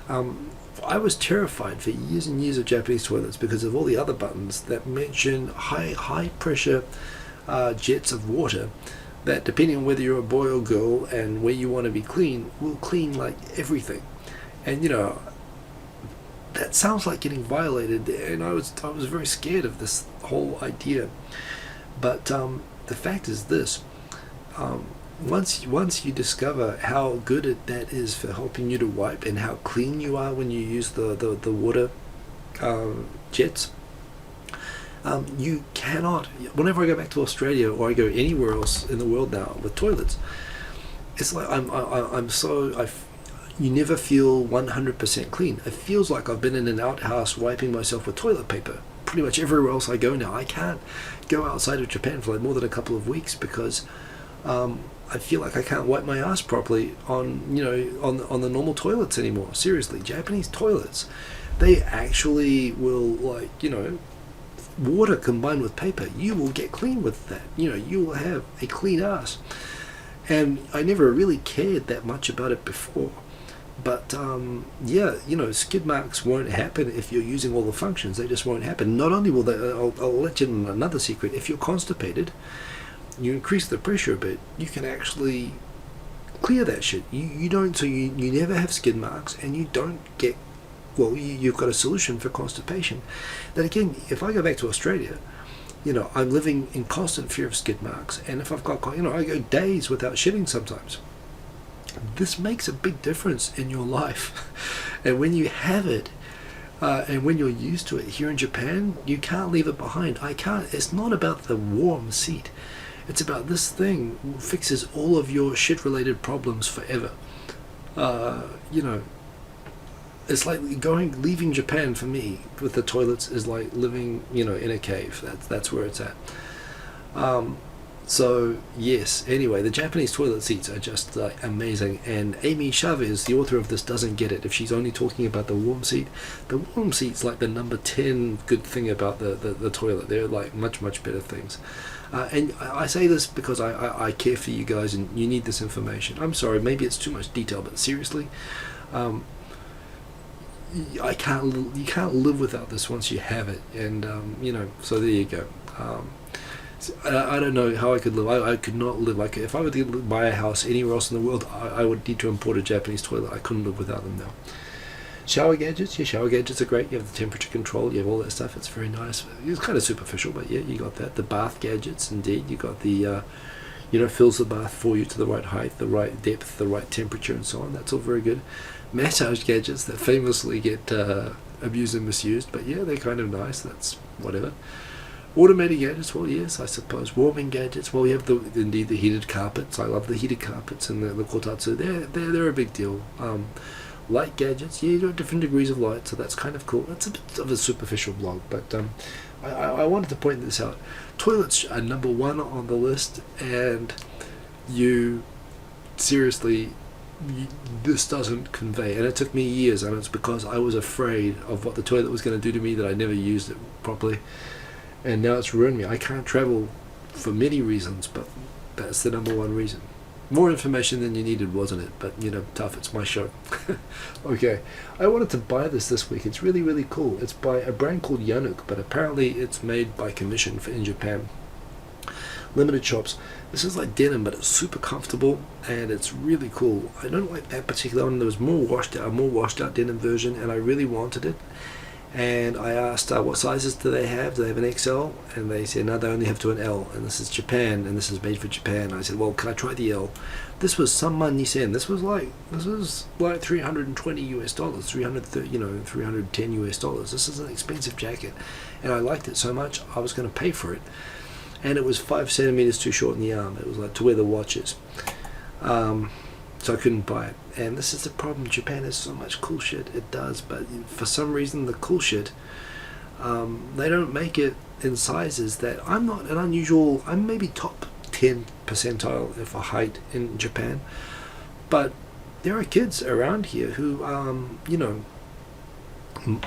I was terrified for years and years of Japanese toilets because of all the other buttons that mention high pressure jets of water that, depending on whether you're a boy or girl and where you want to be clean, will clean like everything. And you know, that sounds like getting violated, and I was very scared of this whole idea. But the fact is this: once you discover how good that is for helping you to wipe and how clean you are when you use the water jets, you cannot. Whenever I go back to Australia or I go anywhere else in the world now with toilets, it's like you never feel 100% clean. It feels like I've been in an outhouse wiping myself with toilet paper. Pretty much everywhere else I go now, I can't go outside of Japan for like more than a couple of weeks because I feel like I can't wipe my ass properly on the normal toilets anymore. Seriously, Japanese toilets, they actually will, water combined with paper, you will get clean with that. You will have a clean ass. And I never really cared that much about it before. But skid marks won't happen if you're using all the functions. They just won't happen. Not only will they, I'll let you in another secret. If you're constipated, you increase the pressure a bit, you can actually clear that shit. You never have skid marks, and you don't get, you've got a solution for constipation. Then again, if I go back to Australia, I'm living in constant fear of skid marks, and if I've got, I go days without shitting sometimes. This makes a big difference in your life. And when you have it, and when you're used to it here in Japan, you can't leave it behind. It's not about the warm seat. It's about this thing fixes all of your shit-related problems forever. It's like leaving Japan for me with the toilets is like living, in a cave. That's where it's at. So yes, anyway, the Japanese toilet seats are just amazing, and Amy Chavez, the author of this, doesn't get it if she's only talking about the warm seat. The warm seat's like the number 10 good thing about the toilet. They're like much better things. And I say this because I care for you guys and you need this information. I'm sorry, maybe it's too much detail, but seriously, you can't live without this once you have it, and so there you go. I don't know how I could live. I could not live. Like, if I were to buy a house anywhere else in the world, I would need to import a Japanese toilet. I couldn't live without them now. Shower gadgets, yeah, shower gadgets are great. You have the temperature control, you have all that stuff. It's very nice. It's kind of superficial, but yeah, you got that. The bath gadgets, indeed. You got the, fills the bath for you to the right height, the right depth, the right temperature, and so on. That's all very good. Massage gadgets that famously get abused and misused, but yeah, they're kind of nice. That's whatever. Automated gadgets, well, yes, I suppose. Warming gadgets, well, we have the heated carpets. I love the heated carpets and the kotatsu. They're a big deal. Light gadgets, yeah, you got different degrees of light, so that's kind of cool. That's a bit of a superficial blog, but I wanted to point this out. Toilets are number 1 on the list, and this doesn't convey, and it took me years, and it's because I was afraid of what the toilet was going to do to me that I never used it properly. And now it's ruined me. I can't travel for many reasons, but that's the number 1 reason. More information than you needed, wasn't it? But, tough. It's my show. Okay. I wanted to buy this week. It's really, really cool. It's by a brand called Yanuk, but apparently it's made by commission in Japan. Limited shops. This is like denim, but it's super comfortable, and it's really cool. I don't like that particular one. There was a more washed out denim version, and I really wanted it. And I asked, what sizes do they have? Do they have an XL? And they said, no, they only have to an L. And this is Japan, and this is made for Japan. And I said, well, can I try the L? This was some money sen. This was like $320 US, 330, $310 US. This is an expensive jacket, and I liked it so much I was going to pay for it. And it was 5 centimeters too short in the arm. It was like to wear the watches. So I couldn't buy it. And this is the problem. Japan has so much cool shit. It does, but for some reason the cool shit, they don't make it in sizes that I'm maybe top 10th percentile of a height in Japan. But there are kids around here who, you know,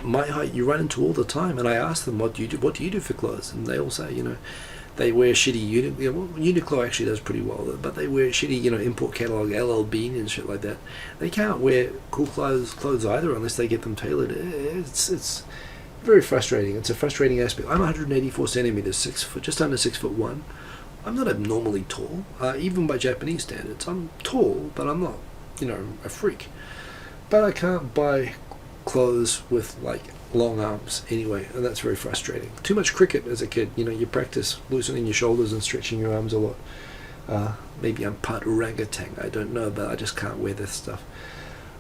my height you run into all the time, and I ask them, what do you do for clothes? And they all say, you know, they wear shitty Uniqlo actually does pretty well, but they wear shitty, you know, import catalog LL Bean and shit like that. They can't wear cool clothes either unless they get them tailored. It's very frustrating. It's a frustrating aspect. I'm 184 centimeters, 6 foot, just under 6'1". I'm not abnormally tall, even by Japanese standards. I'm tall, but I'm not, you know, a freak. But I can't buy clothes with like long arms anyway, and that's very frustrating. Too much cricket as a kid, you know, you practice loosening your shoulders and stretching your arms a lot. Maybe I'm part orangutan, I don't know, but I just can't wear this stuff.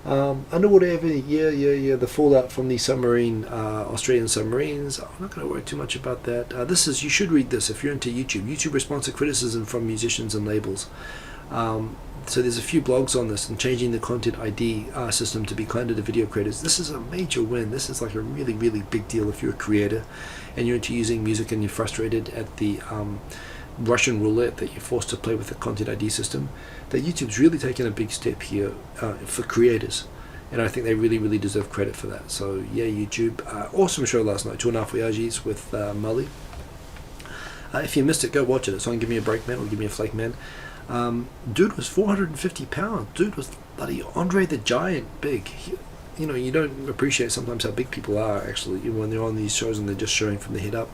Underwater every year, the fallout from the submarine, Australian submarines. I'm not going to worry too much about that. You should read this if you're into YouTube. YouTube response to criticism from musicians and labels. So there's a few blogs on this and changing the content ID system to be kinder to video creators. This is a major win. This is like a really, really big deal if you're a creator and you're into using music and you're frustrated at the Russian roulette that you're forced to play with the content ID system. That YouTube's really taken a big step here for creators, and I think they really, really deserve credit for that. So yeah, YouTube, awesome show last night, 2.5 Oyajis with Mully. If you missed it, go watch it. It's on Gimmeabreakman or Gimmeaflakeman. Dude was 450 pounds. Dude was bloody Andre the Giant big. You know, you don't appreciate sometimes how big people are actually when they're on these shows and they're just showing from the head up.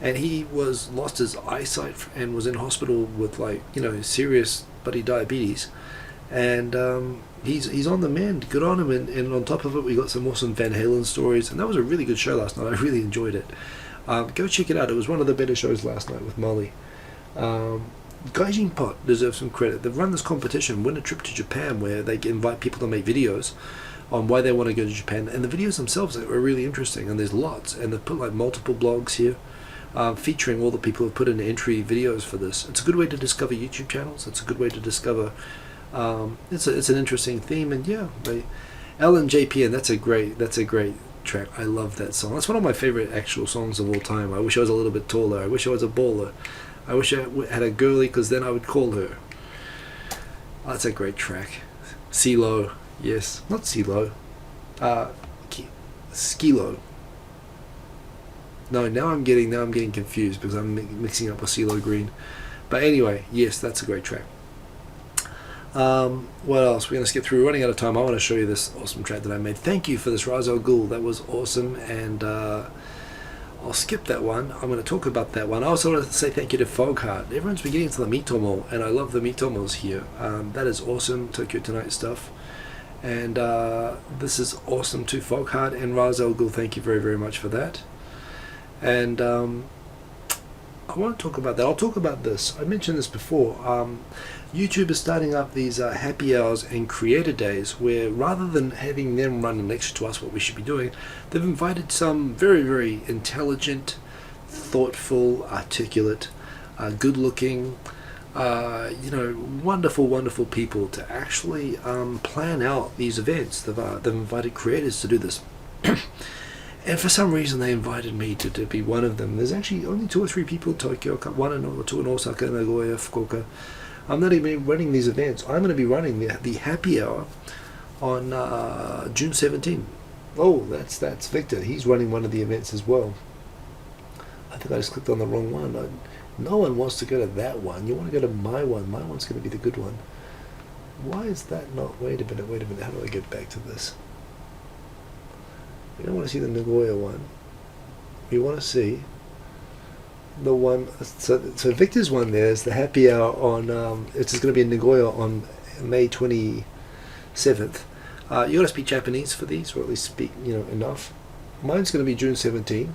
And he lost his eyesight and was in hospital with, like, you know, serious bloody diabetes. And he's on the mend. Good on him. And on top of it, we got some awesome Van Halen stories. And that was a really good show last night. I really enjoyed it. Go check it out. It was one of the better shows last night with Molly. Gaijin Pot deserves some credit. They've run this competition, Win a Trip to Japan, where they invite people to make videos on why they want to go to Japan. And the videos themselves are really interesting. And there's lots. And they've put like multiple blogs here. Featuring all the people who have put in entry videos for this. It's a good way to discover YouTube channels. It's a good way to discover. It's an interesting theme, and yeah, LNJPN. That's a great track. I love that song. That's one of my favorite actual songs of all time. I wish I was a little bit taller. I wish I was a baller. I wish I had a girly, because then I would call her. Oh, that's a great track. CeeLo, yes, not CeeLo. Skilo. No, now I'm getting confused because I'm mixing up with CeeLo Green. But anyway, yes, that's a great track. What else? We're going to skip through. We're running out of time. I want to show you this awesome track that I made. Thank you for this, Raz Al Ghul. That was awesome. And I'll skip that one. I'm going to talk about that one. I also want to say thank you to Fogheart. Everyone's been getting into the Mitomo, and I love the Mitomos here. That is awesome. Tokyo Tonight stuff. And this is awesome too. Fogheart and Raz Al Ghul, thank you very, very much for that. And I want to talk about that. I'll talk about this. I mentioned this before. YouTube is starting up these happy hours and creator days where rather than having them run and lecture to us what we should be doing, they've invited some very, very intelligent, thoughtful, articulate, good-looking, you know, wonderful, wonderful people to actually plan out these events. They've invited creators to do this. And for some reason they invited me to be one of them. There's actually only 2 or 3 people in Tokyo, 1 or 2 in Osaka, Nagoya, Fukuoka. I'm not even running these events. I'm going to be running the happy hour on June 17. Oh, that's Victor. He's running one of the events as well. I think I just clicked on the wrong one. No one wants to go to that one. You want to go to my one. My one's going to be the good one. Why is that not? Wait a minute. How do I get back to this? We don't want to see the Nagoya one. We want to see the one. So Victor's one there is the happy hour on. It's going to be in Nagoya on May 27th. You got to speak Japanese for these, or at least speak enough. Mine's going to be June 17,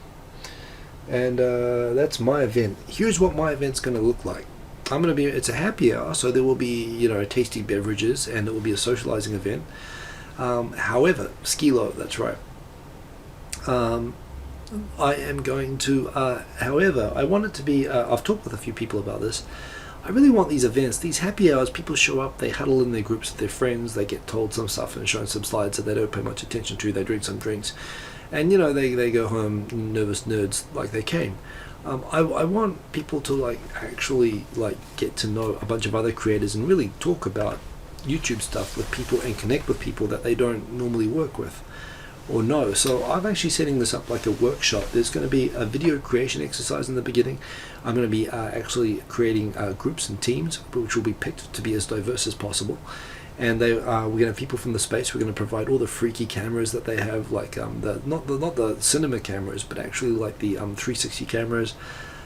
and that's my event. Here's what my event's going to look like. It's a happy hour, so there will be tasty beverages, and it will be a socializing event. However, Skilo, that's right. I am going to, however, I want it to be, I've talked with a few people about this. I really want these events, these happy hours, people show up, they huddle in their groups with their friends, they get told some stuff and shown some slides that they don't pay much attention to, they drink some drinks, and they go home nervous nerds like they came. I want people to like actually like get to know a bunch of other creators and really talk about YouTube stuff with people and connect with people that they don't normally work with or know. So I'm actually setting this up like a workshop. There's going to be a video creation exercise in the beginning. I'm going to be actually creating groups and teams, which will be picked to be as diverse as possible. And we're going to have people from the space. We're going to provide all the freaky cameras that they have, like not the cinema cameras, but actually like the 360 cameras,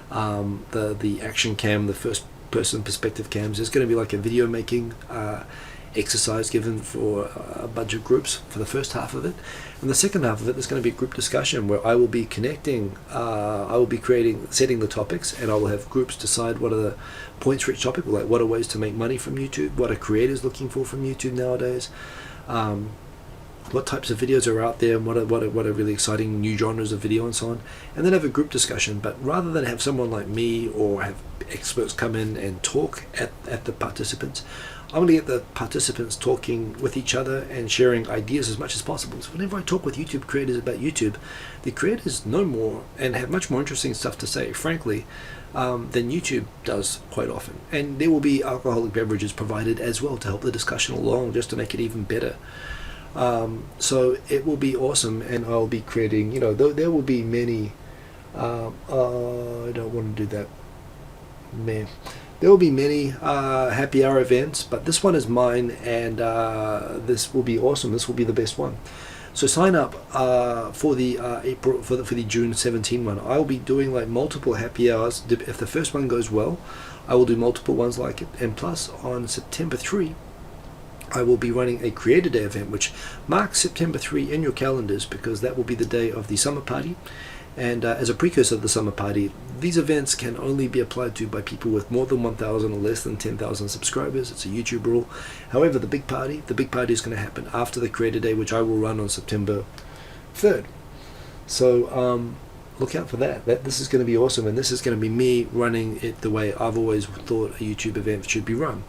the action cam, the first person perspective cams. There's going to be like a video making exercise given for a bunch of groups for the first half of it, and the second half of it there's going to be a group discussion where I will be connecting, I will be setting the topics, and I will have groups decide what are the points for each topic, like what are ways to make money from YouTube, what are creators looking for from YouTube nowadays, what types of videos are out there, and what are really exciting new genres of video and so on, and then have a group discussion. But rather than have someone like me or have experts come in and talk at the participants, I'm going to get the participants talking with each other and sharing ideas as much as possible. So whenever I talk with YouTube creators about YouTube, the creators know more and have much more interesting stuff to say, frankly, than YouTube does quite often. And there will be alcoholic beverages provided as well to help the discussion along, just to make it even better. So it will be awesome, and I'll be creating, you know, there will be many, I don't want to do that, man. There will be many happy hour events, but this one is mine, and this will be awesome. This will be the best one. So sign up for the April for the June 17 one. I will be doing like multiple happy hours. If the first one goes well, I will do multiple ones like it. And plus, on September 3, I will be running a Creator Day event, which marks September 3 in your calendars, because that will be the day of the summer party. And as a precursor of the summer party, these events can only be applied to by people with more than 1,000 or less than 10,000 subscribers. It's a YouTube rule. However, the big party is going to happen after the Creator Day, which I will run on September 3rd. So look out for that. This is going to be awesome, and this is going to be me running it the way I've always thought a YouTube event should be run.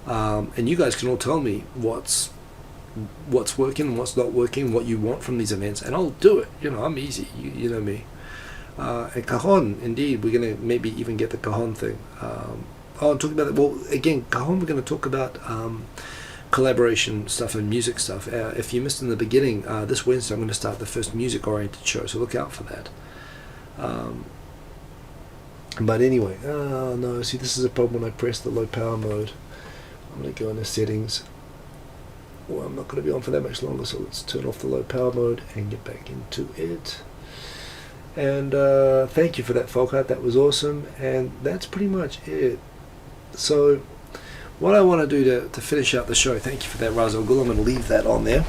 And you guys can all tell me what's working, what's not working, what you want from these events, and I'll do it. You know, I'm easy. You know me. And Cajon, indeed, we're going to maybe even get the Cajon thing. I'm talking about it. Well, again, Cajon, we're going to talk about collaboration stuff and music stuff. If you missed in the beginning, this Wednesday I'm going to start the first music-oriented show, so look out for that. But anyway, oh no, see, this is a problem when I press the low power mode. I'm going to go into settings. Well, I'm not going to be on for that much longer, so let's turn off the low power mode and get back into it. And thank you for that, Folkart. That was awesome. And that's pretty much it. So what I want to do to finish out the show, thank you for that, Raz Al Ghul. I'm going to leave that on there.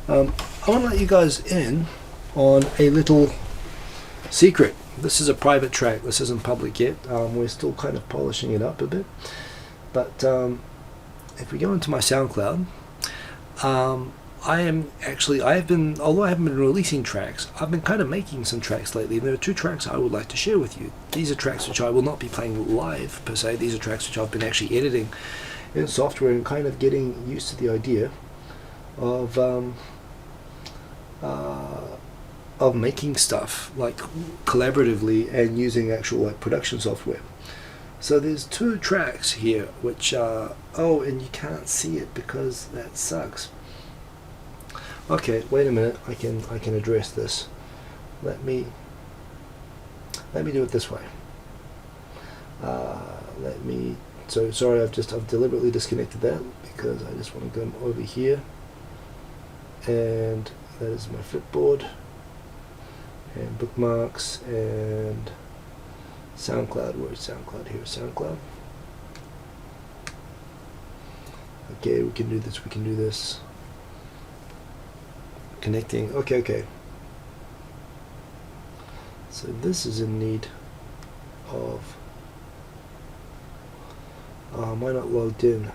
I want to let you guys in on a little secret. This is a private track. This isn't public yet. We're still kind of polishing it up a bit. But if we go into my SoundCloud, although I haven't been releasing tracks, I've been kind of making some tracks lately. There are 2 tracks I would like to share with you. These are tracks which I will not be playing live per se. These are tracks which I've been actually editing in software and kind of getting used to the idea of making stuff like collaboratively and using actual like production software. So there's 2 tracks here which oh, and you can't see it because that sucks. Okay, wait a minute. I can address this. Let me do it this way. So sorry, I've deliberately disconnected that because I just want to go over here, and that is my Flipboard and bookmarks and SoundCloud. Where's SoundCloud? Here's SoundCloud. Okay, we can do this. Connecting. Okay. So this is in need of... am I not logged in?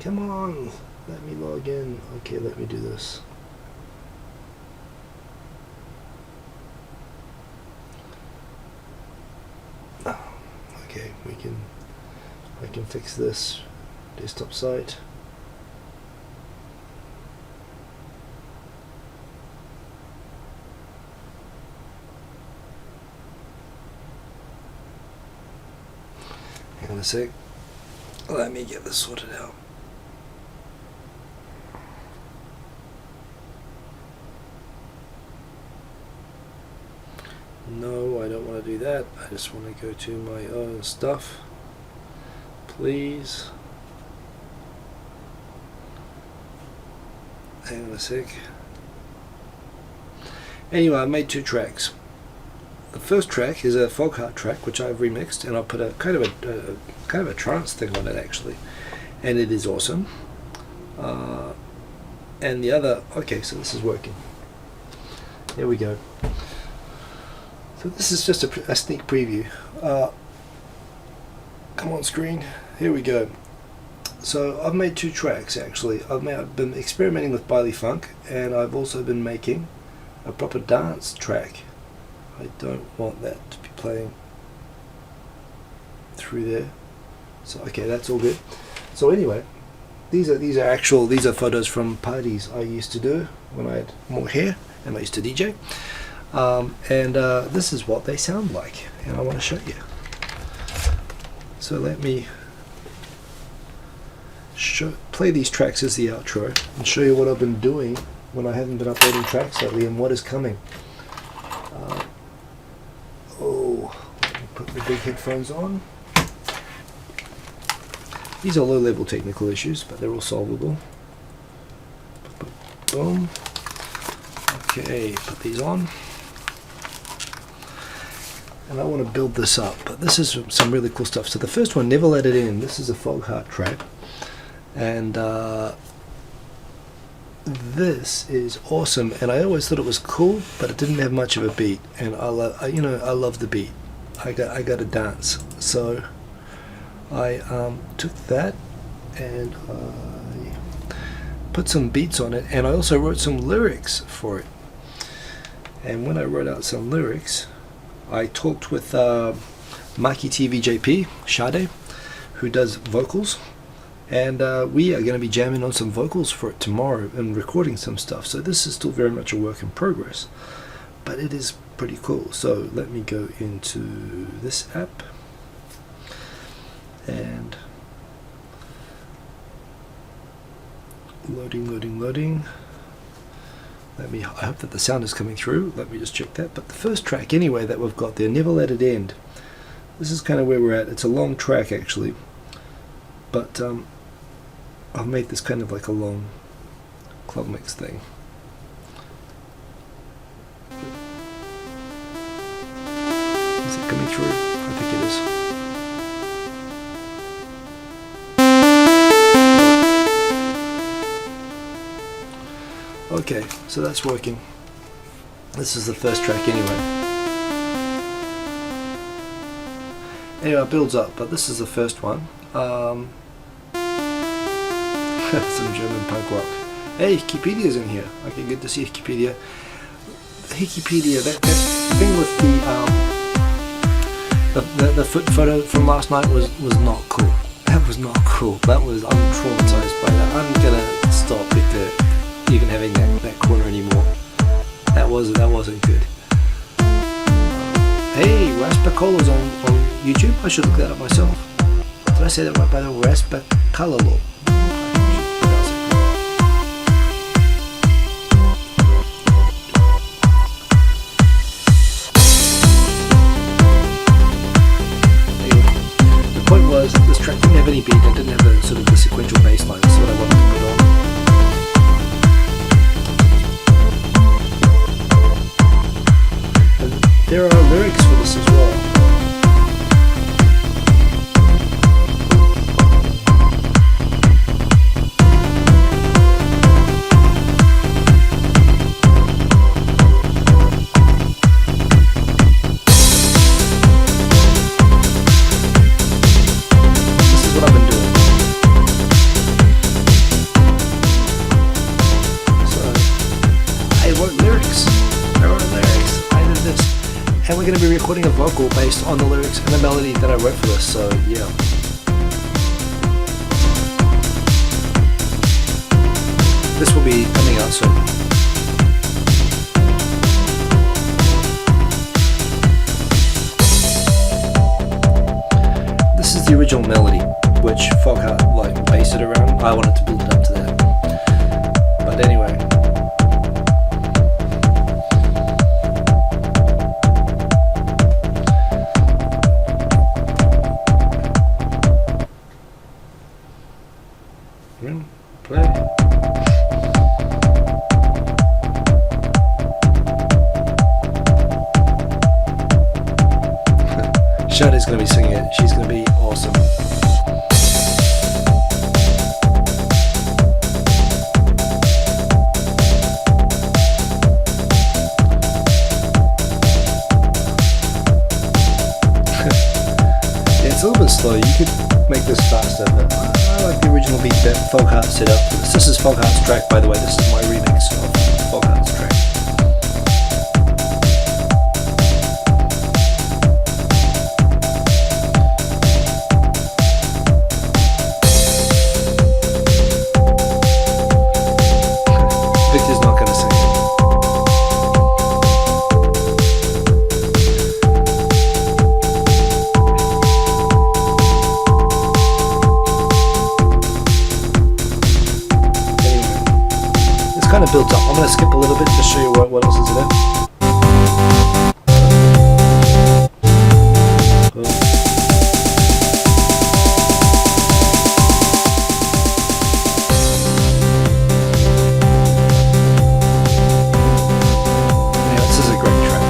Come on, let me log in. Okay, let me do this. Okay, I can fix this. Desktop site. a sec. Let me get this sorted out. No, I don't want to do that. I just want to go to my own stuff. Please. Hang on a sec. Anyway, I made 2 tracks. The first track is a Folkheart track, which I've remixed, and I put a kind of a trance thing on it actually, and it is awesome. And the other, okay, so this is working. Here we go. So this is just a sneak preview. Come on screen. Here we go. So I've made 2 tracks actually. I've been experimenting with Bailey Funk, and I've also been making a proper dance track. I don't want that to be playing through there. So okay, that's all good. So anyway, these are photos from parties I used to do when I had more hair and I used to DJ. This is what they sound like, and I want to show you. So let me play these tracks as the outro and show you what I've been doing when I haven't been uploading tracks lately and what is coming. Let me put the big headphones on. These are low-level technical issues, but they're all solvable. Boom. Okay, put these on. And I want to build this up, but this is some really cool stuff. So the first one, Never Let It In. This is a Folkheart track, and this is awesome. And I always thought it was cool, but it didn't have much of a beat. And I love the beat. I got to dance. So I took that and I put some beats on it, and I also wrote some lyrics for it. And when I wrote out some lyrics, I talked with Maki TV JP, Sade, who does vocals, and we are going to be jamming on some vocals for it tomorrow and recording some stuff. So this is still very much a work in progress, but it is pretty cool. So let me go into this app and loading. I hope that the sound is coming through. Let me just check that. But the first track anyway that we've got there, Never Let It End, this is kind of where we're at. It's a long track actually, but I've made this kind of like a long club mix thing. Is it coming through? I think it is. Okay, so that's working. This is the first track anyway. Anyway, it builds up, but this is the first one. Some German punk rock. Hey, Hikipedia's in here. Okay, good to see Hikipedia. Hikipedia, that thing with the foot photo from last night was not cool. That was not cool. I'm traumatized by that. I'm gonna stop even having that corner anymore. That wasn't good. Hey, Raspacola's on YouTube. I should look that up myself. Did I say that right, by the way? Raspacalalo. The point was, this track didn't have any beat. It didn't have a sort of the sequential bass line. That's what I wanted to put on. There are lyrics for this as well. This is what I've been doing. So, I wrote lyrics. I did this. And we're going to be recording a vocal based on the lyrics and the melody that I wrote for this, so yeah. This will be coming out soon. This is was the original melody, which Foghat like based it around. I wanted to build it up to that. But anyway. Play. Shadi's going to be singing it. She's going to be awesome. Yeah, it's a little bit slow. You could make this faster, but I like the original beat that Foghat set up for this. This is Foghat's track, by the way. This is my remix of Foghat's track. Victor's not going to sing it. Kind of built up. I'm going to skip a little bit to show you what else is in it. Yeah, this is a great track.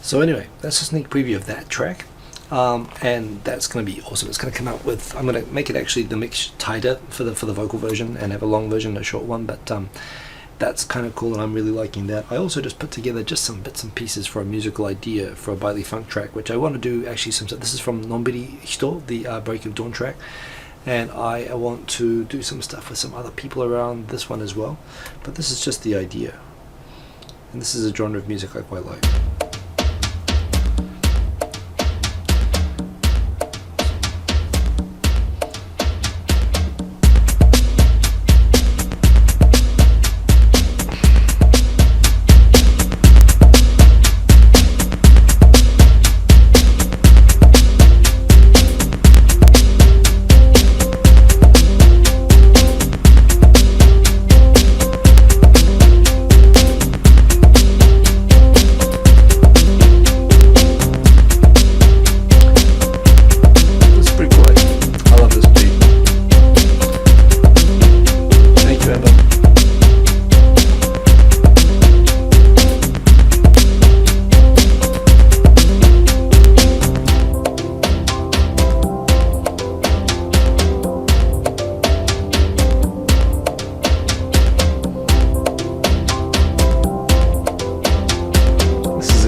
So anyway, that's a sneak preview of that track, and that's going to be awesome. It's going to come out with, I'm going to make it actually the mix tighter for the vocal version and have a long version and a short one, but that's kind of cool and I'm really liking that. I also just put together just some bits and pieces for a musical idea for a Bailey Funk track, which I want to do actually this is from Nonbiri Hito, the Break of Dawn track, and I want to do some stuff with some other people around this one as well, but this is just the idea, and this is a genre of music I quite like.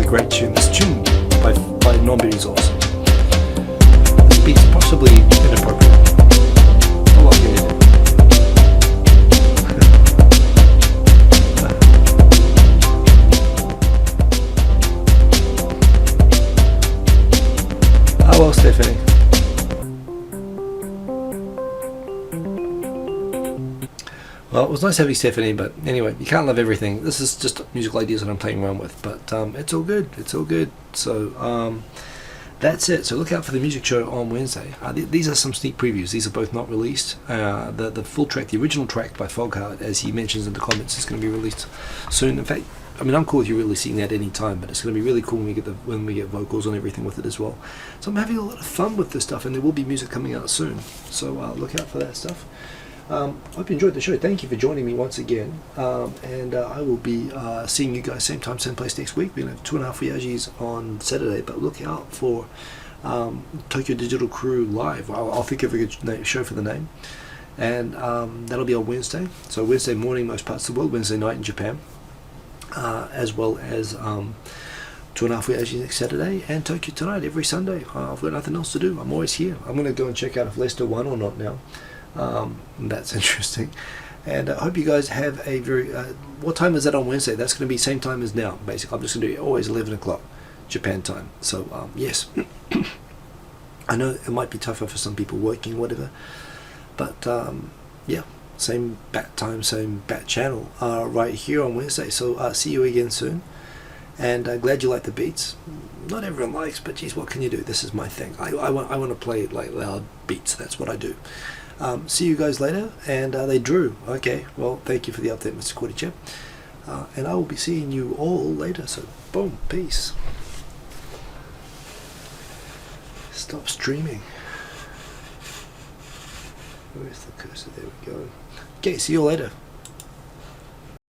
Great tune. This tune by Nonbiri is awesome. This beat's possibly inappropriate. I'm liking it. Oh well, Stephanie. Well, it was nice having Stephanie, but anyway, you can't love everything. This is just musical ideas that I'm playing around with, but it's all good. It's all good. So that's it. So look out for the music show on Wednesday. These are some sneak previews. These are both not released. The full track, the original track by Foghat, as he mentions in the comments, is going to be released soon. In fact, I mean, I'm cool with you releasing that any time, but it's going to be really cool when we get vocals and everything with it as well. So I'm having a lot of fun with this stuff, and there will be music coming out soon. So look out for that stuff. Hope you enjoyed the show. Thank you for joining me once again, and I will be seeing you guys same time, same place next week. We're going to have 2.5 Oyajis on Saturday, but look out for Tokyo Digital Crew Live. I'll think of a good show for the name, and that'll be on Wednesday. So Wednesday morning most parts of the world, Wednesday night in Japan, as well as 2.5 Oyajis next Saturday, and Tokyo Tonight every Sunday. I've got nothing else to do. I'm always here. I'm going to go and check out if Leicester won or not now. That's interesting. And I hope you guys have a very... what time is that on Wednesday? That's going to be same time as now, basically. I'm just going to do always 11 o'clock Japan time. So, yes. I know it might be tougher for some people working, whatever. But, yeah. Same bat time, same bat channel right here on Wednesday. So, see you again soon. And glad you like the beats. Not everyone likes, but geez, what can you do? This is my thing. I want to play like loud beats. That's what I do. See you guys later. And they drew. Okay, well, thank you for the update, Mr. Quarty. And I will be seeing you all later. So, boom, peace. Stop streaming. Where's the cursor? There we go. Okay, see you later.